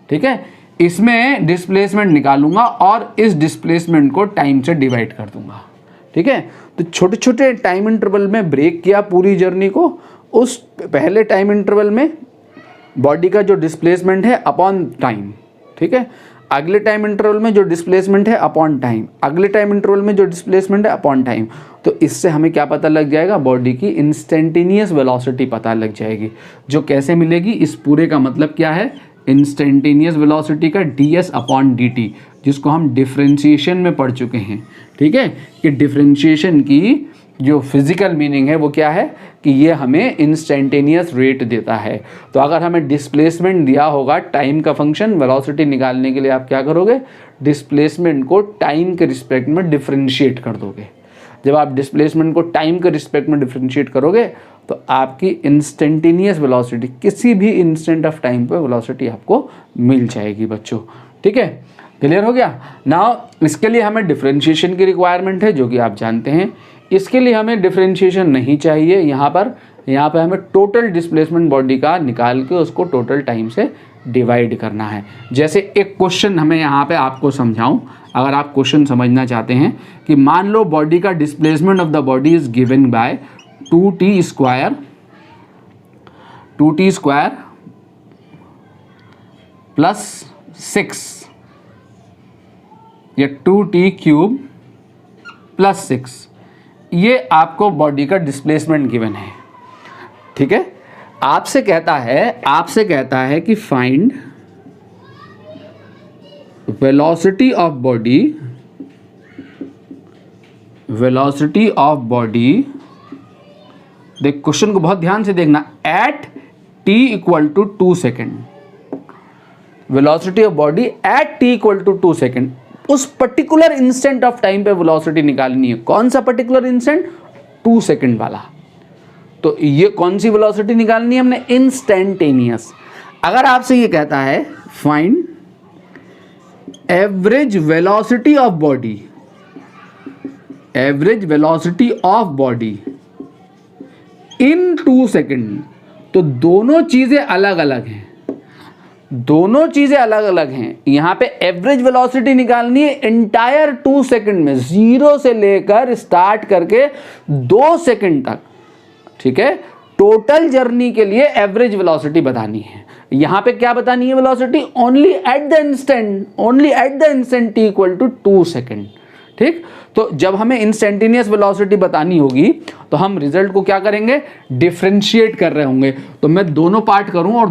ठीक है। इसमें डिस्प्लेसमेंट निकालूंगा और इस डिस्प्लेसमेंट को टाइम से डिवाइड कर दूंगा, ठीक है। तो छोटे छोटे टाइम इंटरवल में ब्रेक किया पूरी जर्नी को। उस पहले टाइम इंटरवल में बॉडी का जो डिस्प्लेसमेंट है अपॉन टाइम, ठीक है। अगले टाइम इंटरवल में जो डिस्प्लेसमेंट है अपॉन टाइम, अगले टाइम इंटरवल में जो डिस्प्लेसमेंट है अपॉन टाइम। तो इससे हमें क्या पता लग जाएगा? बॉडी की इंस्टेंटेनियस वेलोसिटी पता लग जाएगी, जो कैसे मिलेगी? इस पूरे का मतलब क्या है? इंस्टेंटेनियस वेलोसिटी का ds अपॉन dt, जिसको हम डिफरेंशिएशन में पढ़ चुके हैं, ठीक है। कि डिफरेंशिएशन की जो फिजिकल मीनिंग है वो क्या है कि ये हमें इंस्टेंटेनियस रेट देता है। तो अगर हमें डिस्प्लेसमेंट दिया होगा टाइम का फंक्शन, वेलोसिटी निकालने के लिए आप क्या करोगे? डिस्प्लेसमेंट को टाइम के रिस्पेक्ट में डिफरेंशिएट कर दोगे। जब आप डिस्प्लेसमेंट को टाइम के रिस्पेक्ट में डिफरेंशिएट करोगे तो आपकी इंस्टेंटेनियस वेलोसिटी, किसी भी इंस्टेंट ऑफ टाइम पे वेलोसिटी आपको मिल जाएगी बच्चों, ठीक है। क्लियर हो गया? नाउ इसके लिए हमें डिफरेंशिएशन की रिक्वायरमेंट है, जो कि आप जानते हैं। इसके लिए हमें डिफरेंशिएशन नहीं चाहिए, यहाँ पर यहाँ पे हमें टोटल डिस्प्लेसमेंट बॉडी का निकाल के उसको टोटल टाइम से डिवाइड करना है। जैसे एक क्वेश्चन हमें यहाँ पे आपको समझाऊं, अगर आप क्वेश्चन समझना चाहते हैं कि मान लो बॉडी का displacement of the body is given by 2t square plus 6 या 2t क्यूब प्लस 6, ये आपको बॉडी का डिस्प्लेसमेंट गिवन है। ठीक है, आपसे कहता है कि फाइंड वेलोसिटी ऑफ बॉडी, देख क्वेश्चन को बहुत ध्यान से देखना, at t equal to 2 second, velocity of body at t equal to 2 second. उस पर्टिकुलर इंस्टेंट ऑफ टाइम पे वेलोसिटी निकालनी है। कौन सा पर्टिकुलर इंस्टेंट? 2 सेकेंड वाला। तो ये कौन सी वेलोसिटी निकालनी है हमने? इंस्टेंटेनियस। अगर आपसे ये कहता है find average velocity of body in 2 second, तो दोनों चीजें अलग अलग हैं। यहां पे एवरेज वेलोसिटी निकालनी है इंटायर 2 सेकेंड में, 0 से लेकर स्टार्ट करके 2 सेकेंड तक। ठीक है, टोटल जर्नी के लिए एवरेज वेलोसिटी बतानी है। यहां पे क्या बतानी है? Velocity only at the instant t equal to 2 second. ठीक, तो जब हमें इंस्टेंटेनियस वेलोसिटी बतानी होगी तो हम रिजल्ट को क्या करेंगे? डिफरेंशिएट कर रहे होंगे। तो मैं दोनों पार्ट करूं और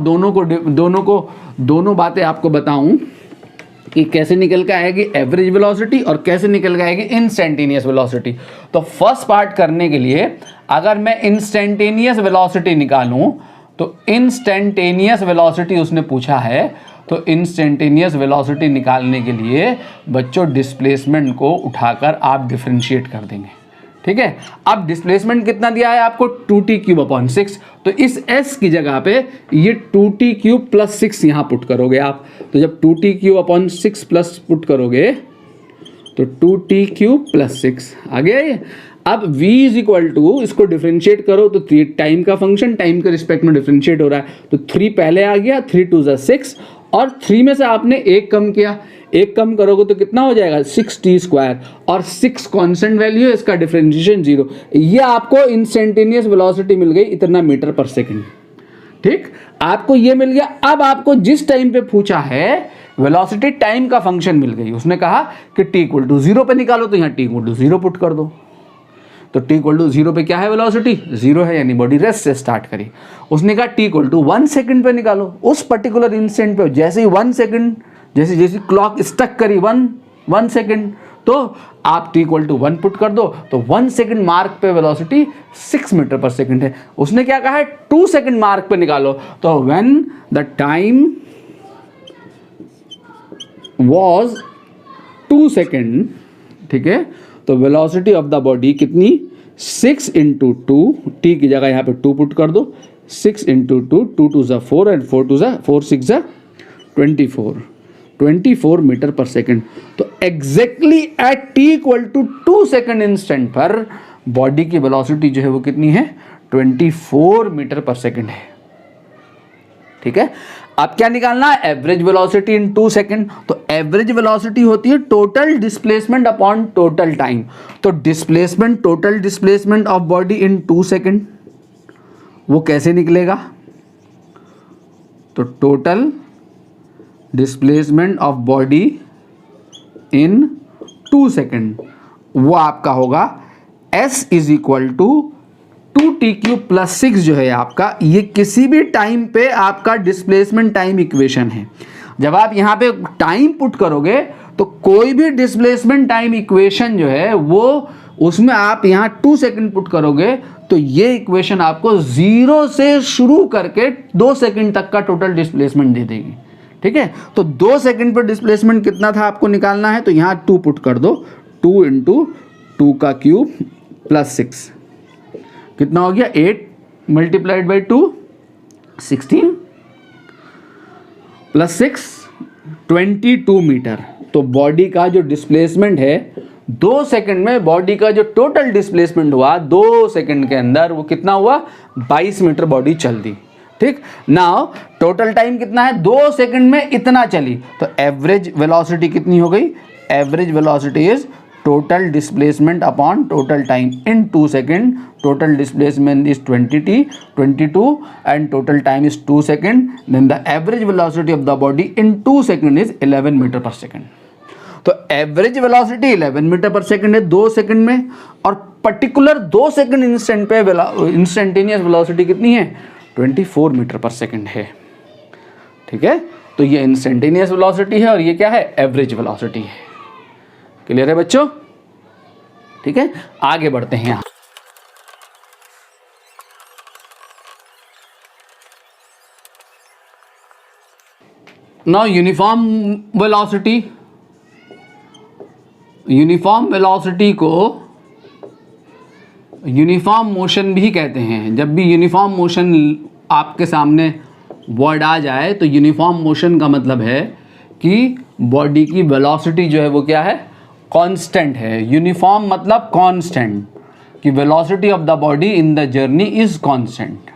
दोनों बातें आपको बताऊं कि कैसे निकल के आएगी एवरेज वेलोसिटी और कैसे निकल के आएगी इंस्टेंटेनियस वेलोसिटी। तो फर्स्ट पार्ट करने के लिए अगर मैं इंस्टेंटेनियस वेलोसिटी निकालूं, तो इंस्टेंटेनियस वेलोसिटी उसने पूछा है, तो इंस्टेंटेनियस वेलोसिटी निकालने के लिए बच्चों डिस्प्लेसमेंट को उठाकर आप डिफरेंशिएट कर देंगे। ठीक है, अब डिस्प्लेसमेंट कितना दिया है आपको? 2t cube upon 6। तो इस s की जगह पे ये 2t क्यूब प्लस 6 यहां पुट करोगे आप। तो जब 2t cube upon 6 plus put करोगे तो 2t क्यूब प्लस 6 आ गया ये। अब v इज इक्वल टू, इसको डिफरेंशिएट करो तो 3 टाइम का फंक्शन, टाइम के रिस्पेक्ट में डिफरेंशिएट हो रहा है, तो 3 पहले आ गया, 3 2 ज़ा 6, और 3 में से आपने 1 कम किया, 1 कम करोगे तो कितना हो जाएगा? 6t स्क्वायर, और 6 कांस्टेंट वैल्यू है, इसका डिफरेंशिएशन 0। ये आपको इंस्टेंटेनियस वेलोसिटी मिल गई इतना मीटर पर सेकंड। ठीक, आपको ये मिल गया। अब आपको जिस टाइम पे पूछा है वेलोसिटी टाइम का फंक्शन मिल गई। उसने कहा कि t इक्वल टू 0 पे निकालो, तो यहाँ t इक्वल टू 0 पुट कर दो। तो t इक्वल टू 0 पे क्या है? वेलोसिटी 0 है, यानी बॉडी रेस्ट से स्टार्ट करी। उसने कहा t इक्वल टू 1 सेकंड पे निकालो। उस पर्टिकुलर इंस्टेंट पे जैसे ही 1 सेकंड, जैसी क्लॉक स्टक करी 1 सेकंड, तो आप t इक्वल टू 1 पुट कर दो, तो 1 सेकंड मार्क पे वेलोसिटी 6 मीटर पर सेकंड है। उसने क्या कहा है? 2 सेकंड मार्क पे निकालो, तो when the time was 2 second, ठीक है, तो वेलोसिटी ऑफ द बॉडी कितनी? 6 इंटू 2, t की जगह यहाँ पे 2 पुट कर दो, 6 इंटू 2, 2 2 ज़ा 4 एंड 4 2 ज़ा 4 6 ज़ा 24 मीटर पर सेकंड। तो exactly at t equal to 2 second instant पर बॉडी की वेलोसिटी जो है वो कितनी है? 24 मीटर पर सेकंड है। ठीक है, अब क्या निकालना है? Average velocity in 2 second. तो एवरेज वेलोसिटी होती है total displacement upon total time. तो displacement, total displacement of body in 2 second, वो कैसे निकलेगा? तो total displacement of body in 2 second वो आपका होगा s is equal to 2t cube plus 6 जो है आपका, ये किसी भी टाइम पे आपका डिस्प्लेसमेंट टाइम इक्वेशन है। जब आप यहाँ पे टाइम पुट करोगे तो कोई भी डिस्प्लेसमेंट टाइम इक्वेशन जो है वो, उसमें आप यहाँ 2 सेकंड पुट करोगे तो ये इक्वेशन आपको 0 से शुरू करके 2 सेकंड तक का टोटल डिस्प्लेसमेंट दे देगी। ठीक है, तो 2 सेकंड पर डिस्प्लेसमेंट कितना था आपको निकालना है, तो यहाँ 2 पुट कर दो, 2 इंटू 2 का क्यूब प्लस 6 कितना हो गया? 8 मल्टीप्लाइड बाई 2 16 प्लस 6 22 मीटर। तो बॉडी का जो डिस्प्लेसमेंट है 2 सेकंड में बॉडी का जो टोटल डिस्प्लेसमेंट हुआ 2 सेकंड के अंदर वो कितना हुआ, 22 मीटर बॉडी चल दी। ठीक, नाउ टोटल टाइम कितना है, 2 सेकंड में इतना चली, तो एवरेज वेलोसिटी कितनी हो गई, average velocity is total displacement upon total time in 2 second. Total displacement is 22 and total time is 2 second, then the average velocity of the body in 2 second is 11 metre per second. तो average velocity 11 metre per second है 2 second में, और particular 2 second instant पे instantaneous velocity कितनी है, 24 metre per second है। ठीक है, तो ये इंस्टेंटेनियस वेलोसिटी है और ये क्या है, एवरेज वेलोसिटी है। क्लियर है बच्चों? ठीक है, आगे बढ़ते हैं। यहां now uniform velocity, uniform velocity को यूनिफॉर्म मोशन भी कहते हैं। जब भी यूनिफॉर्म मोशन आपके सामने वर्ड आ जाए तो यूनिफॉर्म मोशन का मतलब है कि बॉडी की वेलोसिटी जो है वो क्या है, कांस्टेंट है। यूनिफॉर्म मतलब कांस्टेंट, कि velocity of the body in the journey is constant.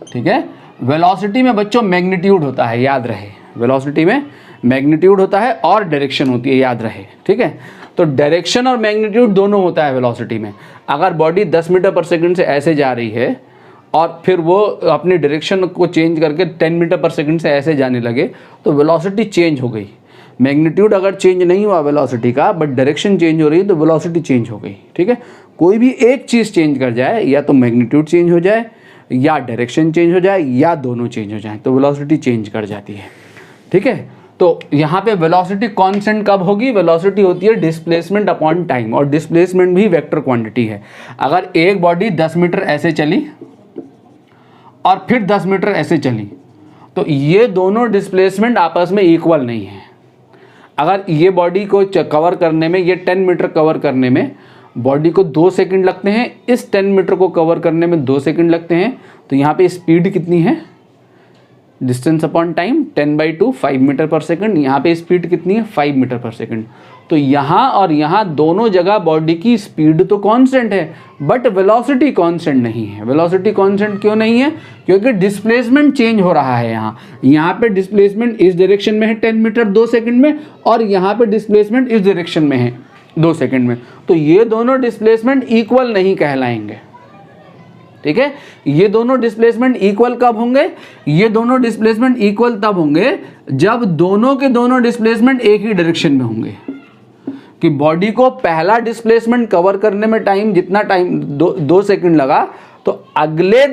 ठीक है, वेलोसिटी में बच्चों मैग्नीट्यूड होता है, याद रहे, वेलोसिटी में मैग्नीट्यूड होता है और डायरेक्शन होती है, याद रहे। ठीक है, तो डायरेक्शन और मैग्नीट्यूड दोनों होता है वेलोसिटी में। अगर बॉडी 10 मीटर पर सेकंड से ऐसे जा रही है और फिर वो अपनी डायरेक्शन को चेंज करके 10 मीटर पर सेकंड से ऐसे जाने लगे तो वेलोसिटी चेंज हो गई। मैग्नीट्यूड अगर चेंज नहीं हुआ वेलोसिटी का, बट डायरेक्शन चेंज हो रही है, तो वेलोसिटी चेंज हो गई। ठीक है, कोई भी एक चीज़ चेंज कर जाए, या तो मैग्नीट्यूड चेंज हो जाए, या डायरेक्शन चेंज हो जाए, या दोनों चेंज हो जाए, तो वेलोसिटी चेंज कर जाती है। ठीक है, तो यहाँ पे वेलोसिटी कांस्टेंट कब होगी, वेलोसिटी होती है डिस्प्लेसमेंट अपॉन टाइम, और डिस्प्लेसमेंट भी वेक्टर क्वांटिटी है। अगर एक बॉडी 10 मीटर ऐसे चली और फिर 10 मीटर ऐसे चली, तो ये दोनों डिस्प्लेसमेंट आपस में इक्वल नहीं है। अगर ये बॉडी को कवर करने में, ये 10 मीटर कवर करने में बॉडी को 2 सेकंड लगते हैं, इस 10 मीटर को कवर करने में 2 सेकंड लगते हैं, तो यहाँ पे स्पीड कितनी है, distance upon time 10/2 5 metre per second. यहाँ पे स्पीड कितनी है, 5 मीटर पर सेकंड। तो यहाँ और यहाँ दोनों जगह बॉडी की स्पीड तो कांस्टेंट है, बट वेलोसिटी कांस्टेंट नहीं है। वेलोसिटी कांस्टेंट क्यों नहीं है, क्योंकि डिस्प्लेसमेंट चेंज हो रहा है। यहाँ पे डिस्प्लेसमेंट इस डायरेक्शन में है 10 मीटर 2 सेकंड में, और यहाँ पे डिस्प्लेसमेंट इस डायरेक्शन में है 2 सेकंड में, तो ये दोनों डिस्प्लेसमेंट इक्वल नहीं कहलाएंगे। ठीक है, ये दोनों डिस्प्लेसमेंट इक्वल कब होंगे, ये दोनों डिस्प्लेसमेंट इक्वल तब होंगे जब दोनों के दोनों डिस्प्लेसमेंट एक ही डायरेक्शन में होंगे। कि बॉडी को पहला डिस्प्लेसमेंट कवर करने में टाइम जितना टाइम 2 सेकंड लगा, तो अगले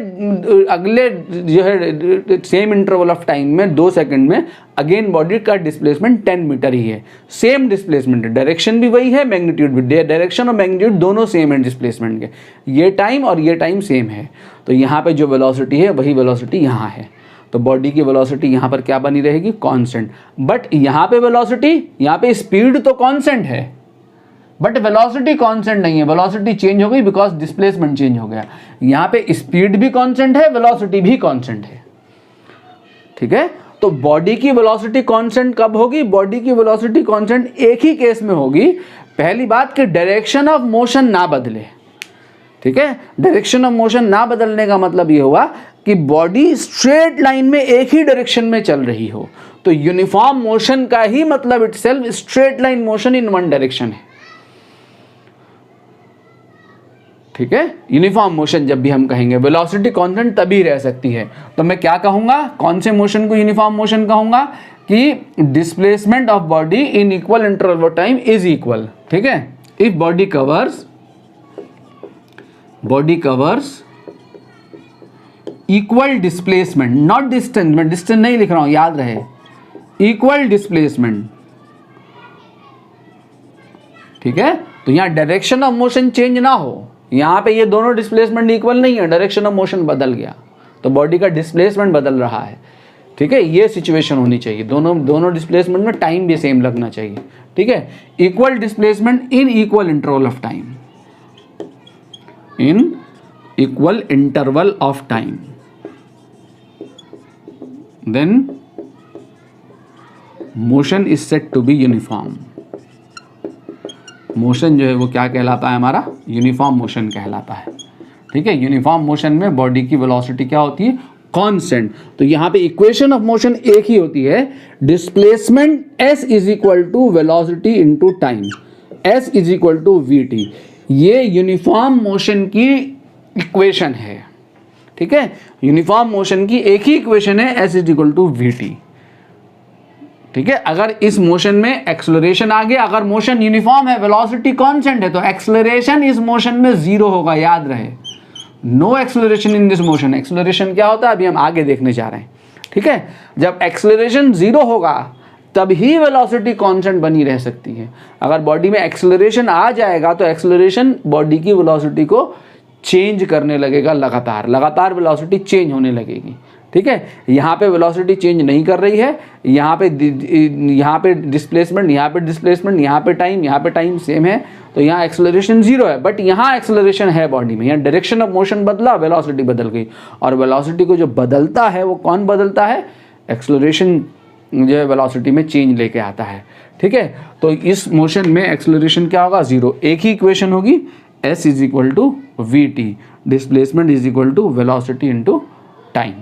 जो है सेम इंटरवल ऑफ टाइम में 2 सेकंड में अगेन बॉडी का डिस्प्लेसमेंट 10 मीटर ही है। सेम डिस्प्लेसमेंट है, डायरेक्शन भी वही है, मैग्नीट्यूड भी, डायरेक्शन और मैग्नीट्यूड दोनों सेम है डिस्प्लेसमेंट के। ये टाइम और ये टाइम सेम है, तो यहाँ पे जो वेलोसिटी है वही वेलोसिटी यहाँ है। तो बॉडी की वेलोसिटी यहाँ पर क्या बनी रहेगी, कांस्टेंट। बट यहाँ पे वेलोसिटी, यहाँ पे स्पीड तो कांस्टेंट है, बट वेलोसिटी कांस्टेंट नहीं है, वेलोसिटी चेंज हो गई बिकॉज डिस्प्लेसमेंट चेंज हो गया। यहाँ पे स्पीड भी कांस्टेंट है, वेलोसिटी भी कांस्टेंट है। ठीक है, तो बॉडी की वेलोसिटी कांस्टेंट कब होगी, बॉडी की वेलोसिटी कांस्टेंट एक ही केस में होगी, पहली बात कि डायरेक्शन ऑफ मोशन ना बदले। ठीक है, डायरेक्शन ऑफ मोशन ना बदलने का मतलब ये हुआ कि बॉडी स्ट्रेट लाइन में एक ही डायरेक्शन में चल रही हो। तो यूनिफॉर्म मोशन का ही मतलब itself straight line motion in one direction है। ठीक है, यूनिफॉर्म मोशन जब भी हम कहेंगे, वेलोसिटी कांस्टेंट तभी रह सकती है। तो मैं क्या कहूंगा, कौन से मोशन को यूनिफॉर्म मोशन कहूंगा, कि displacement of body in equal interval of time is equal. ठीक है, if body covers equal displacement, not distance, मैं डिस्टेंस नहीं लिख रहा हूं, याद रहे, इक्वल डिस्प्लेसमेंट। ठीक है, तो यहां डायरेक्शन ऑफ मोशन चेंज ना हो, यहाँ पे ये दोनों डिस्प्लेसमेंट इक्वल नहीं है, डायरेक्शन ऑफ मोशन बदल गया, तो बॉडी का डिस्प्लेसमेंट बदल रहा है। ठीक है, ये सिचुएशन होनी चाहिए, दोनों डिस्प्लेसमेंट में टाइम भी सेम लगना चाहिए। ठीक है, equal displacement in equal interval of time, in equal interval of time, then motion is said to be uniform. Motion जो है वो क्या कहलाता है हमारा, यूनिफॉर्म मोशन कहलाता है। ठीक है, यूनिफॉर्म मोशन में बॉडी की वेलोसिटी क्या होती है, कांस्टेंट। तो यहाँ पे इक्वेशन ऑफ मोशन एक ही होती है, displacement s is equal to velocity into time, s is equal to vt। ये यूनिफॉर्म मोशन की इक्वेशन है। ठीक है, यूनिफॉर्म मोशन की एक ही इक्वेशन है, s is equal to vt। ठीक है, अगर इस मोशन में एक्सेलरेशन आ गया, अगर मोशन यूनिफॉर्म है, वेलोसिटी कांस्टेंट है, तो एक्सेलरेशन इस मोशन में जीरो होगा, याद रहे। No acceleration in this motion. Acceleration क्या होता है अभी हम आगे देखने जा रहे हैं। ठीक है, जब एक्सेलरेशन जीरो होगा तभी वेलोसिटी कांस्टेंट बनी रह सकती है। अगर बॉडी में एक्सेलरेशन आ जाएगा तो एक्सेलरेशन बॉडी की वेलोसिटी को चेंज करने लगेगा, लगातार वेलोसिटी चेंज होने लगेगी। ठीक है, यहाँ पे वेलोसिटी चेंज नहीं कर रही है, यहाँ पे डिस्प्लेसमेंट, यहाँ पे टाइम सेम है, तो यहाँ एक्सेलरेशन जीरो है, बट यहाँ एक्सेलरेशन है बॉडी में। यहाँ डायरेक्शन ऑफ मोशन बदला, वेलोसिटी बदल गई, और वेलोसिटी को जो बदलता है वो कौन बदलता है, एक्सेलरेशन जो है वेलोसिटी में चेंज लेके आता है। ठीक है, तो इस मोशन में एक्सेलरेशन क्या होगा, जीरो। एक ही इक्वेशन होगी, s is equal to vt, displacement is equal to velocity into time.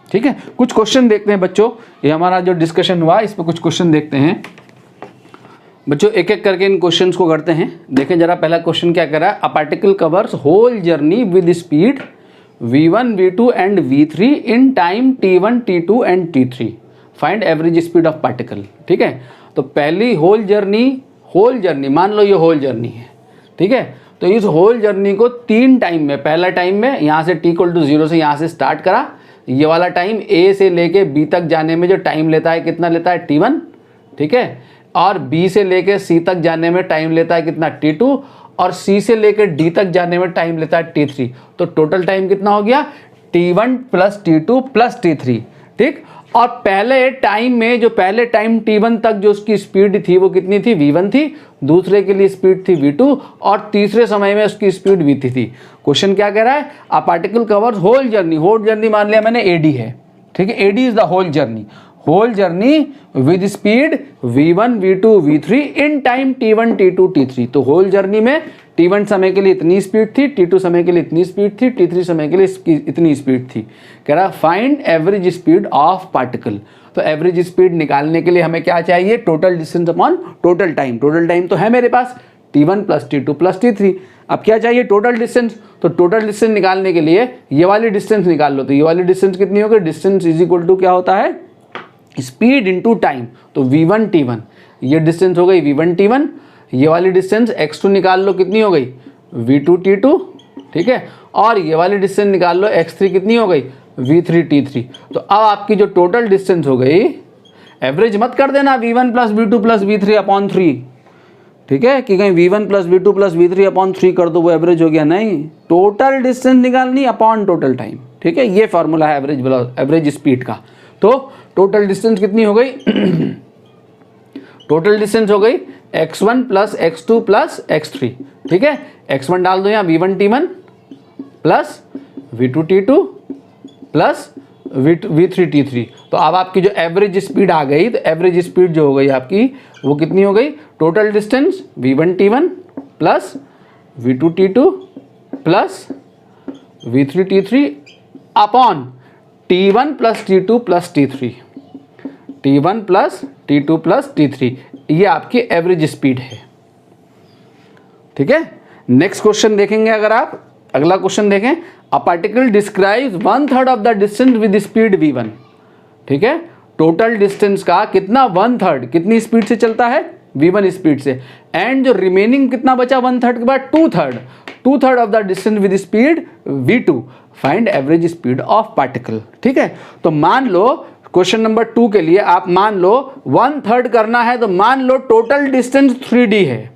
ठीक है, कुछ क्वेश्चन देखते हैं बच्चों, ये हमारा जो डिस्कशन हुआ इस पर कुछ क्वेश्चन देखते हैं बच्चों, एक एक करके इन क्वेश्चंस को करते हैं। देखें जरा, पहला क्वेश्चन क्या कह रहा है, a particle covers whole journey with speed v1 v2 and v3 in time t1 t2 and t3, find average speed of particle. ठीक है, तो पहली होल जर्नी मान लो ये होल जर्नी है। ठीक है, तो इस होल जर्नी को 3 टाइम में, पहला टाइम में यहाँ से t = 0 से यहाँ से स्टार्ट करा, ये वाला टाइम a से लेके b तक जाने में जो टाइम लेता है कितना लेता है, t1। ठीक है, और b से लेके c तक जाने में टाइम लेता है कितना, t2, और c से लेके d तक जाने में टाइम लेता है t3। तो टोटल टाइम कितना हो गया, t1 + t2 + t3। ठीक, और पहले टाइम में जो पहले टाइम t1 तक जो उसकी स्पीड थी वो कितनी थी, v1 थी, दूसरे के लिए स्पीड थी v2, और तीसरे समय में उसकी स्पीड v3 थी। क्वेश्चन क्या कह रहा है, a particle covers whole journey मान लिया मैंने ad है। ठीक है, ad is the whole journey with speed v1 v2 v3 in time t1 t2 t3। तो होल जर्नी में t1 समय के लिए इतनी स्पीड थी, t2 समय के लिए इतनी स्पीड थी, t3 समय के लिए इतनी स्पीड थी। कह रहा find average speed of particle. तो एवरेज स्पीड निकालने के लिए हमें क्या चाहिए, total distance upon total time. Total time तो है मेरे पास t1 + t2 + t3। अब क्या चाहिए, टोटल डिस्टेंस। तो टोटल डिस्टेंस निकालने के लिए ये वाली डिस्टेंस निकाल लो। तो ये वाली डिस्टेंस कितनी होगी, डिस्टेंस इज इक्वल टू क्या होता है, स्पीड इनटू टाइम। तो v1 t1, ये डिस्टेंस हो गई v1 t1, ये वाली डिस्टेंस x2 निकाल लो कितनी हो गई, v2 t2। ठीक है, और ये वाली डिस्टेंस निकाल लो x3 कितनी हो गई, v3 t3। तो अब आपकी जो टोटल डिस्टेंस हो गई, एवरेज मत कर देना v1 + v2 + v3/3। ठीक है, कि कहीं v1 + v2 + v3/3 कर दो वो एवरेज हो गया, नहीं, टोटल डिस्टेंस निकालनी अपॉन टोटल टाइम। ठीक है, ये फॉर्मूला है एवरेज स्पीड का। तो टोटल डिस्टेंस कितनी हो गई टोटल डिस्टेंस हो गई x1 + x2 + x3। ठीक है, x1 डाल दो यहाँ, v1 t1 + v2 t2 + v3 t3। तो अब आपकी जो एवरेज स्पीड आ गई, तो एवरेज स्पीड जो हो गई आपकी वो कितनी हो गई, total distance v1 t1 + v2 t2 + v3 t3 upon t1 + t2 + t3, t1 + t2 + t3, ये आपकी एवरेज स्पीड है। ठीक है, नेक्स्ट क्वेश्चन देखेंगे अगर आप, अगला क्वेश्चन देखें, a particle describes 1/3 of the distance with speed v1। ठीक है, टोटल डिस्टेंस का कितना 1/3 कितनी स्पीड से चलता है, v1 स्पीड से, एंड जो रिमेनिंग कितना बचा 1/3 के बाद 2/3 of the distance with speed v2, find average speed of particle. ठीक है, तो मान लो क्वेश्चन नंबर 2 के लिए आप मान लो 1/3 करना है, तो मान लो टोटल डिस्टेंस 3d है।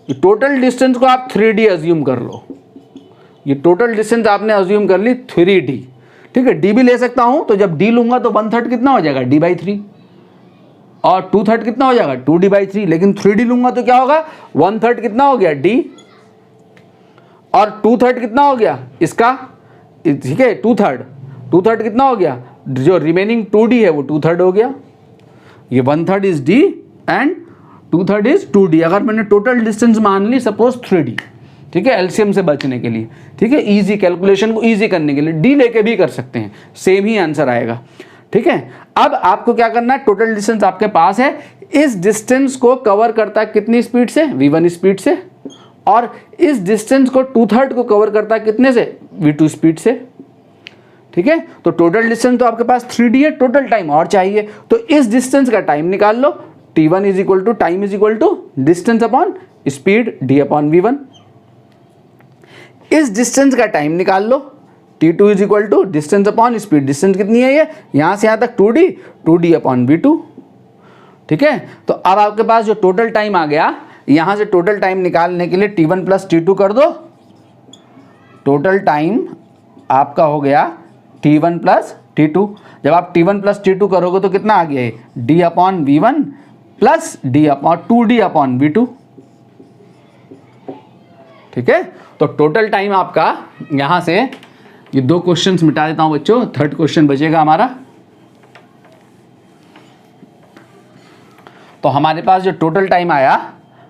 टोटल डिस्टेंस को आप 3d अज्यूम कर लो, ये टोटल डिस्टेंस आपने अज्यूम कर ली 3d। ठीक है, d भी ले सकता हूं, तो जब d लूंगा तो 1/3 कितना हो जाएगा, d/3, और 2/3 कितना हो जाएगा, 2d/3। लेकिन 3d लूंगा तो क्या होगा, 1/3 कितना हो गया d, और 2/3 कितना हो गया इसका, ठीक है, 2/3 कितना हो गया, जो रिमेनिंग 2d है वो 2/3 हो गया। ये 1/3 is d and 2/3 is 2d। अगर मैंने टोटल डिस्टेंस मान ली सपोज 3d, ठीक है, एलसीएम से बचने के लिए, ठीक है, इजी कैलकुलेशन को इजी करने के लिए d लेके भी कर सकते हैं, सेम ही आंसर आएगा, ठीक है। अब आपको क्या करना है, टोटल डिस्टेंस आपके पास है, इस डिस्टेंस को कवर करता है कितनी स्पीड से, v1 स्पीड से, और इस डिस्टेंस को 2/3 को कवर करता है कितने से, v2 स्पीड से, ठीक है। तो टोटल डिस्टेंस तो आपके पास 3d है, टोटल टाइम और चाहिए, तो इस डिस्टेंस का टाइम निकाल लो, t1 is equal to time is equal to distance upon speed d upon v1। इस डिस्टेंस का टाइम निकाल लो, t2 is equal to distance upon speed, distance कितनी है ये, यहां से यहां तक 2d अपॉन v2, ठीक है। तो अब आपके पास जो टोटल टाइम आ गया, यहां से टोटल टाइम निकालने के लिए t1 प्लस t2 कर दो, टोटल टाइम आपका हो गया t1 प्लस t2। जब आप t1 प्लस t2 करोगे तो कितना आ गया है, d upon v1 plus d upon 2d upon v2, ठीक है। तो टोटल टाइम आपका यहां से, ये 2 क्वेश्चंस मिटा देता हूं बच्चों, 3rd क्वेश्चन बचेगा हमारा। तो हमारे पास जो टोटल टाइम आया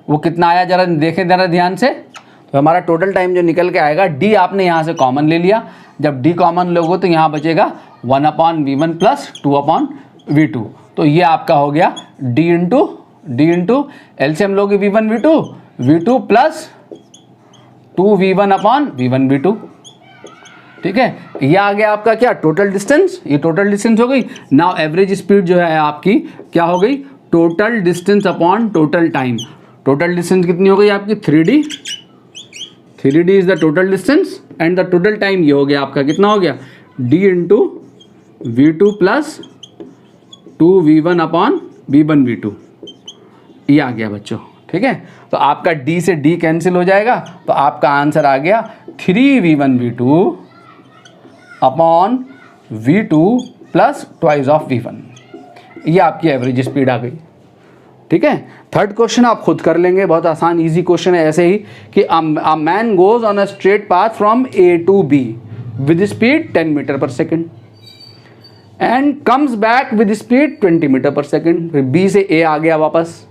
वो कितना आया, जरा देखें जरा ध्यान से। तो हमारा टोटल टाइम जो निकल के आएगा, d आपने यहाँ से कॉमन ले लिया, जब d कॉमन लोगे तो यहाँ बचेगा 1 upon v1 plus 2 upon v2। तो ये आपका हो गया d इंटू एलसीएम लोगे v1 v2 plus 2v1 upon v1 v2, ठीक है। ये आ गया आपका क्या, टोटल डिस्टेंस, ये टोटल डिस्टेंस हो गई। नाउ एवरेज स्पीड जो है आपकी क्या हो गई, total distance upon total time. Total distance कितनी हो गई आपकी, 3d is the total distance and the total time ये हो गया आपका, कितना हो गया, d into v2 plus 2v1 upon v1 v2, ये आ गया बच्चों, ठीक है। तो आपका d से d कैंसिल हो जाएगा, तो आपका आंसर आ गया 3v1 v2 upon v2 plus twice of v1। ये आपकी एवरेज स्पीड आ गई, ठीक है। 3rd क्वेश्चन आप खुद कर लेंगे, बहुत आसान इजी क्वेश्चन है ऐसे ही कि a man goes on a straight path from a to b with speed 10 metre per second and comes back with speed 20 metre per second. फिर b से a आ गया वापस,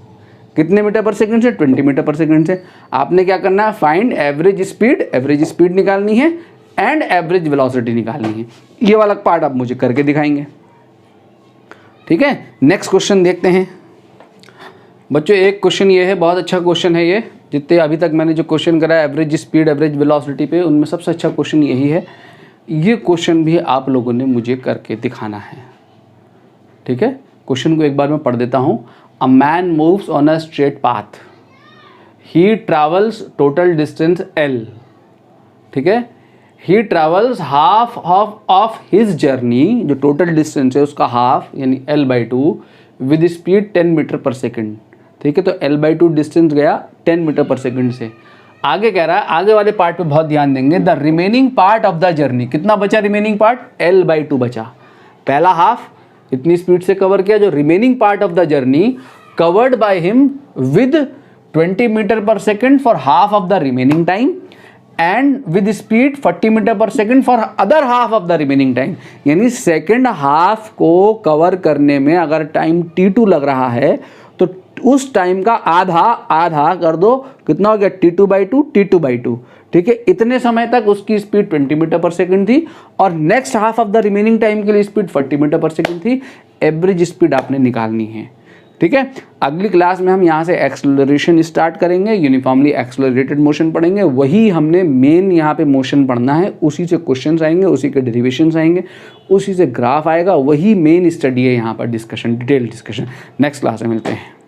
कितने मीटर पर सेकेंड से, 20 मीटर पर सेकेंड से। आपने क्या करना है, फाइंड एवरेज स्पीड निकालनी है एंड एवरेज वेलोसिटी निकालनी है। ये वाला पार्ट आप मुझे करके दिखाएंगे, ठीक है। नेक्स्ट क्वेश्चन देखते हैं बच्चों। एक क्वेश्चन ये है, बहुत अच्छा क्वेश्चन है ये, जितने अभी तक मैंने जो क्वेश्चन कराया एवरेज स्पीड एवरेज वेलोसिटी पे, उनमें सबसे अच्छा क्वेश्चन यही है। ये क्वेश्चन भी आप लोगों ने मुझे करके दिखाना है, ठीक है। क्वेश्चन को एक बार मैं पढ़ देता हूँ। A man moves on a straight path, he travels total distance l, ठीक है। ही travels half of his journey, जो टोटल डिस्टेंस है उसका हाफ यानी l/2 with speed 10 metre per second, ठीक है। तो l/2 डिस्टेंस गया 10 मीटर पर सेकेंड से। आगे कह रहा है, आगे वाले पार्ट पे बहुत ध्यान देंगे, the remaining part of the journey, कितना बचा रिमेनिंग पार्ट, l/2 बचा। पहला हाफ इतनी स्पीड से कवर किया, जो remaining part of the journey covered by him with 20 metre per second for half of the remaining time and with speed 40 metre per second for other half of the remaining time. यानी second half को cover करने में अगर time t2 लग रहा है तो उस टाइम का आधा कर दो, कितना हो गया, t2/2, ठीक है। इतने समय तक उसकी स्पीड 20 मीटर पर सेकेंड थी और next half of the remaining time के लिए स्पीड 40 मीटर पर सेकेंड थी। एवरेज स्पीड आपने निकालनी है, ठीक है। अगली क्लास में हम यहाँ से एक्सेलरेशन स्टार्ट करेंगे, यूनिफॉर्मली एक्सेलरेटेड मोशन पढ़ेंगे। वही हमने मेन यहाँ पे मोशन पढ़ना है, उसी से क्वेश्चंस आएंगे, उसी के डेरिवेशंस आएंगे, उसी से ग्राफ आएगा, वही मेन स्टडी है यहाँ पर, discussion, detail discussion. Next class में मिलते हैं।